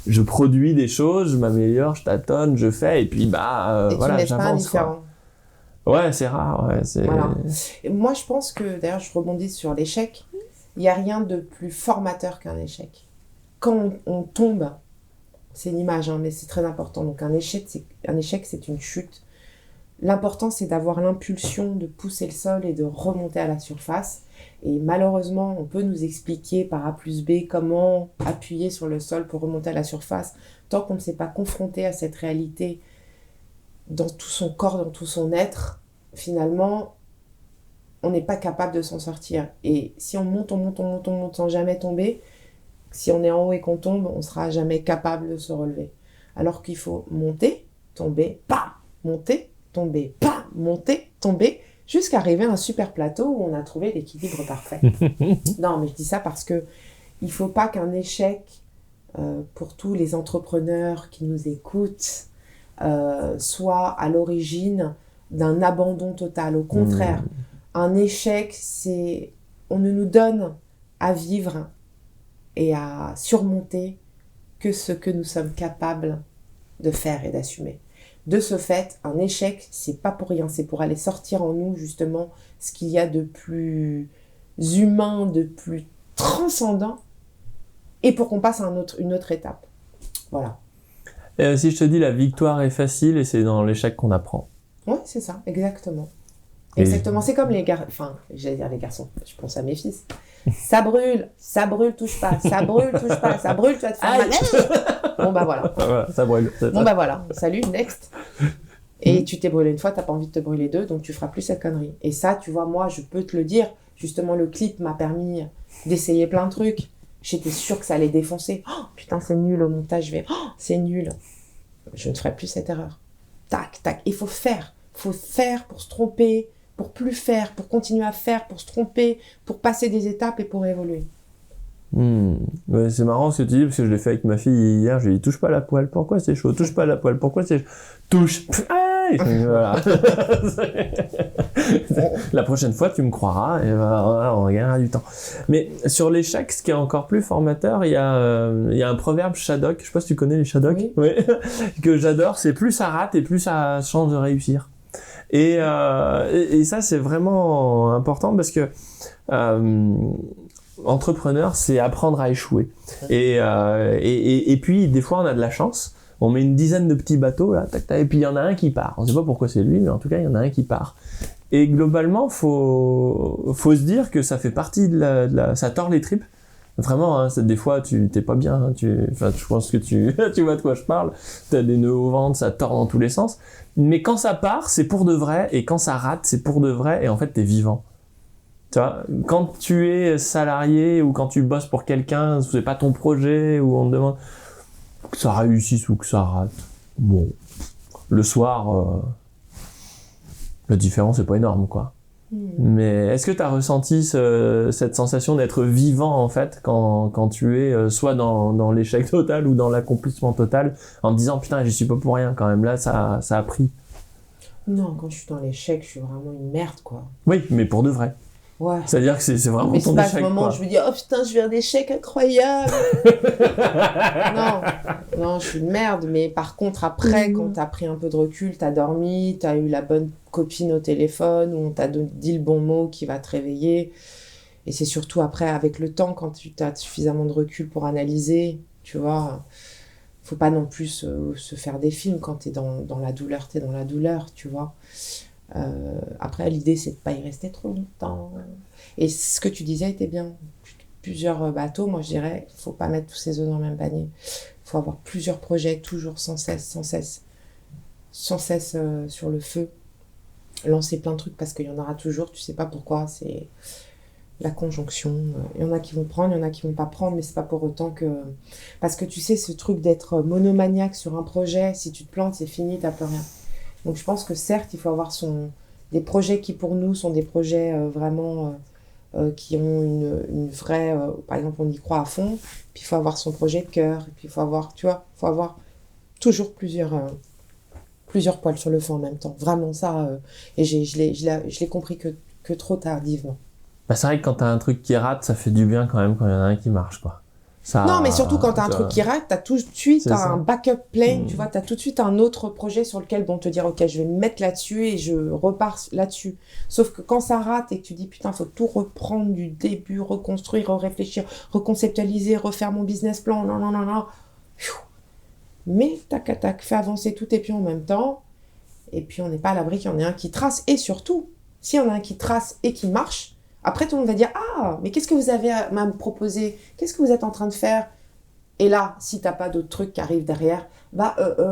je produis des choses, je m'améliore, je tâtonne, je fais. Et puis, voilà, tu j'avance. pas indifférent. Ouais, c'est rare. Ouais, Voilà. Et moi, je pense que, d'ailleurs, je rebondis sur l'échec. Il n'y a rien de plus formateur qu'un échec. Quand on tombe, c'est une image, mais c'est très important. Donc, un échec, c'est une chute. L'important, c'est d'avoir l'impulsion de pousser le sol et de remonter à la surface. Et malheureusement, on peut nous expliquer par A plus B comment appuyer sur le sol pour remonter à la surface. Tant qu'on ne s'est pas confronté à cette réalité dans tout son corps, dans tout son être, finalement, on n'est pas capable de s'en sortir. Et si on monte sans jamais tomber, si on est en haut et qu'on tombe, on ne sera jamais capable de se relever. Alors qu'il faut monter, tomber, pas monter, tomber, pas monter, tomber, jusqu'à arriver à un super plateau où on a trouvé l'équilibre parfait. Non, mais je dis ça parce que il ne faut pas qu'un échec, pour tous les entrepreneurs qui nous écoutent, soit à l'origine d'un abandon total. Au contraire, un échec, on ne nous donne à vivre et à surmonter que ce que nous sommes capables de faire et d'assumer. De ce fait, un échec, c'est pas pour rien, c'est pour aller sortir en nous justement ce qu'il y a de plus humain, de plus transcendant, et pour qu'on passe à une autre étape. Voilà. Et si je te dis la victoire est facile et c'est dans l'échec qu'on apprend. Oui, c'est ça, exactement. Exactement, c'est comme les garçons, enfin, j'allais dire les garçons, je pense à mes fils. Ça brûle, touche pas, ça brûle, touche pas, ça brûle, tu vas te faire mal. Bon bah voilà. Ça brûle. Bon bah voilà, salut, next. Et tu t'es brûlé une fois, t'as pas envie de te brûler deux, donc tu feras plus cette connerie. Et ça, tu vois, moi, je peux te le dire, justement, le clip m'a permis d'essayer plein de trucs. J'étais sûre que ça allait défoncer. Oh, putain, c'est nul au montage, c'est nul. Je ne ferai plus cette erreur. Tac, tac. Il faut faire pour se tromper, pour plus faire, pour continuer à faire, pour se tromper, pour passer des étapes et pour évoluer. Ouais, c'est marrant ce que tu dis, parce que je l'ai fait avec ma fille hier, je lui ai dit touche pas la poêle, pourquoi c'est chaud, touche pas la poêle, pourquoi c'est chaud, touche, voilà. La prochaine fois tu me croiras et voilà, on gagnera du temps. Mais sur l'échec, ce qui est encore plus formateur, il y a un proverbe Shadok, je sais pas si tu connais les Shadok, oui. Que j'adore, c'est plus ça rate et plus ça a chance de réussir. Et ça c'est vraiment important parce que entrepreneur, c'est apprendre à échouer. Et puis, des fois, on a de la chance. On met une dizaine de petits bateaux, là, tac, tac, et puis il y en a un qui part. On ne sait pas pourquoi c'est lui, mais en tout cas, il y en a un qui part. Et globalement, faut se dire que ça fait partie ça tord les tripes. Vraiment, des fois, t'es pas bien. Je pense que tu vois de quoi je parle. T'as des nœuds au ventre, ça tord dans tous les sens. Mais quand ça part, c'est pour de vrai. Et quand ça rate, c'est pour de vrai. Et en fait, t'es vivant. Tu vois, quand tu es salarié ou quand tu bosses pour quelqu'un, c'est pas ton projet, ou on te demande que ça réussisse ou que ça rate. Bon, le soir, la différence est pas énorme, quoi. Mais est-ce que tu as ressenti cette sensation d'être vivant, en fait, quand tu es soit dans l'échec total ou dans l'accomplissement total, en te disant putain, j'y suis pas pour rien quand même, là, ça a pris? Non, quand je suis dans l'échec, je suis vraiment une merde, quoi. Oui, mais pour de vrai. Ouais. C'est-à-dire que c'est vraiment ton échec. Mais c'est pas ce moment où je me dis oh putain, je viens d'échec incroyable. non, je suis une merde. Mais par contre, après, quand t'as pris un peu de recul, t'as dormi, t'as eu la bonne copine au téléphone, ou on t'a dit le bon mot qui va te réveiller. Et c'est surtout après, avec le temps, quand tu as suffisamment de recul pour analyser, tu vois. Faut pas non plus se faire des films quand t'es dans la douleur, tu vois. Après, l'idée, c'est de pas y rester trop longtemps. Et ce que tu disais était bien. Plusieurs bateaux, moi je dirais, il faut pas mettre tous ses œufs dans le même panier. Il faut avoir plusieurs projets, toujours sans cesse sur le feu. lancer plein de trucs parce qu'il y en aura toujours, tu sais pas pourquoi, c'est la conjonction. Il y en a qui vont prendre, il y en a qui vont pas prendre, mais c'est pas pour autant que... Parce que tu sais, ce truc d'être monomaniaque sur un projet, si tu te plantes, c'est fini, t'as plus rien. Donc je pense que certes, il faut avoir des projets qui pour nous sont des projets vraiment qui ont une vraie... par exemple, on y croit à fond, puis il faut avoir son projet de cœur, et puis il faut avoir, tu vois, il faut avoir toujours plusieurs poils sur le feu en même temps. Vraiment ça, et je l'ai compris que trop tardivement. Bah, c'est vrai que quand t'as un truc qui rate, ça fait du bien quand même quand il y en a un qui marche, quoi. Ça, Non, mais surtout quand t'as un truc qui rate, t'as tout de suite un backup plan, tu vois, t'as tout de suite un autre projet sur lequel te dire, ok, je vais me mettre là-dessus et je repars là-dessus. Sauf que quand ça rate et que tu dis, putain, faut tout reprendre du début, reconstruire, réfléchir, reconceptualiser, refaire mon business plan, non. Mais tac, fais avancer tout tes pions en même temps. Et puis on n'est pas à l'abri qu'il y en ait un qui trace. Et surtout, s'il y en a un qui trace et qui marche, après, tout le monde va dire « Ah, mais qu'est-ce que vous avez à me proposer? Qu'est-ce que vous êtes en train de faire ?» Et là, si tu n'as pas d'autres trucs qui arrivent derrière,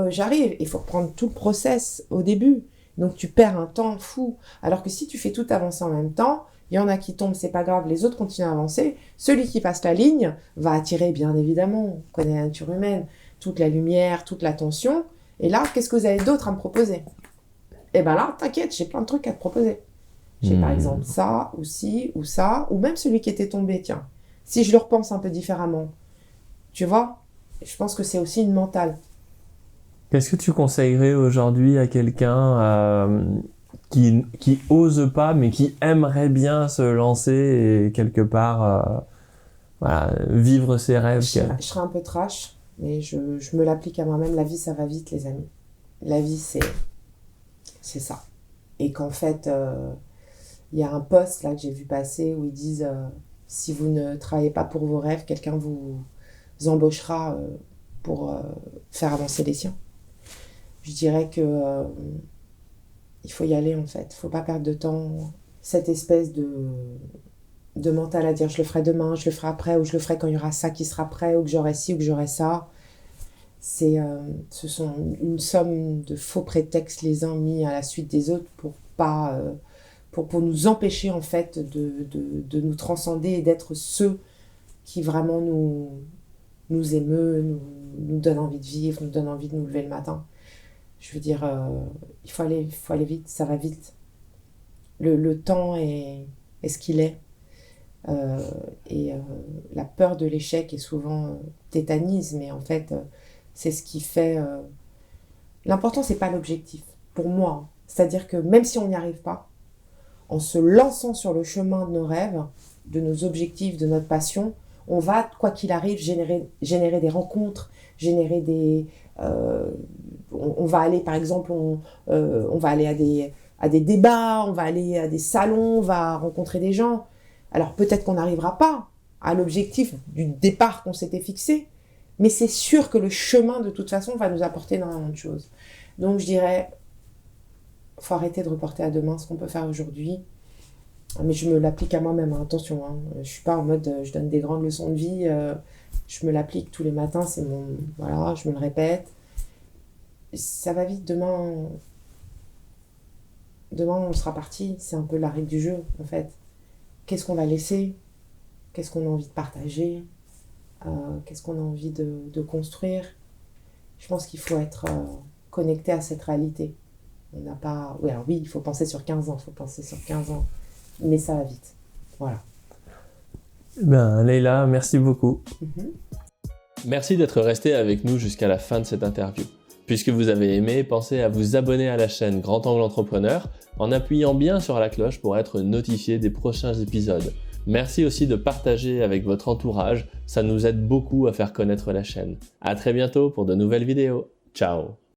j'arrive. Il faut reprendre tout le process au début. Donc, tu perds un temps fou. Alors que si tu fais tout avancer en même temps, il y en a qui tombent, c'est pas grave, les autres continuent à avancer. Celui qui passe la ligne va attirer, bien évidemment, on connaît la nature humaine, toute la lumière, toute l'attention. Et là, qu'est-ce que vous avez d'autre à me proposer? Et bien là, t'inquiète, j'ai plein de trucs à te proposer. J'ai par exemple ça, ou ci, ou ça, ou même celui qui était tombé, tiens. Si je le repense un peu différemment, tu vois, je pense que c'est aussi une mentale. Qu'est-ce que tu conseillerais aujourd'hui à quelqu'un qui ose pas, mais qui aimerait bien se lancer et quelque part vivre ses rêves? Je serais un peu trash, mais je me l'applique à moi-même. La vie, ça va vite, les amis. La vie, c'est ça. Et qu'en fait... il y a un post là que j'ai vu passer où ils disent si vous ne travaillez pas pour vos rêves, quelqu'un vous embauchera pour faire avancer les siens. Je dirais que il faut y aller en fait, il faut pas perdre de temps. Cette espèce de mental à dire je le ferai demain, je le ferai après, ou je le ferai quand il y aura ça qui sera prêt, ou que j'aurai ci, ou que j'aurai ça. Ce sont une somme de faux prétextes les uns mis à la suite des autres pour pas... pour nous empêcher en fait de nous transcender et d'être ceux qui vraiment nous émeut, nous donnent envie de vivre, nous donnent envie de nous lever le matin. Je veux dire, il faut aller vite, ça va vite. Le temps est ce qu'il est. La peur de l'échec est souvent tétanise, mais en fait, c'est ce qui fait... L'important, c'est pas l'objectif, pour moi. C'est-à-dire que même si on n'y arrive pas, en se lançant sur le chemin de nos rêves, de nos objectifs, de notre passion, on va, quoi qu'il arrive, générer des rencontres, générer des... on va aller, par exemple, on va aller à des débats, on va aller à des salons, on va rencontrer des gens. Alors peut-être qu'on n'arrivera pas à l'objectif du départ qu'on s'était fixé, mais c'est sûr que le chemin, de toute façon, va nous apporter énormément de choses. Donc je dirais... faut arrêter de reporter à demain ce qu'on peut faire aujourd'hui. Mais je me l'applique à moi-même, hein, attention. Hein. Je suis pas en mode je donne des grandes leçons de vie. Je me l'applique tous les matins, c'est mon... Voilà, je me le répète. Ça va vite, demain on sera parti. C'est un peu la règle du jeu, en fait. Qu'est-ce qu'on va laisser? Qu'est-ce qu'on a envie de partager? Qu'est-ce qu'on a envie de construire? Je pense qu'il faut être connecté à cette réalité. On n'a pas... Oui, alors oui, il faut penser sur 15 ans, mais ça va vite. Voilà. Leïla, merci beaucoup. Merci d'être resté avec nous jusqu'à la fin de cette interview. Puisque vous avez aimé, pensez à vous abonner à la chaîne Grand Angle Entrepreneur en appuyant bien sur la cloche pour être notifié des prochains épisodes. Merci aussi de partager avec votre entourage, ça nous aide beaucoup à faire connaître la chaîne. À très bientôt pour de nouvelles vidéos. Ciao!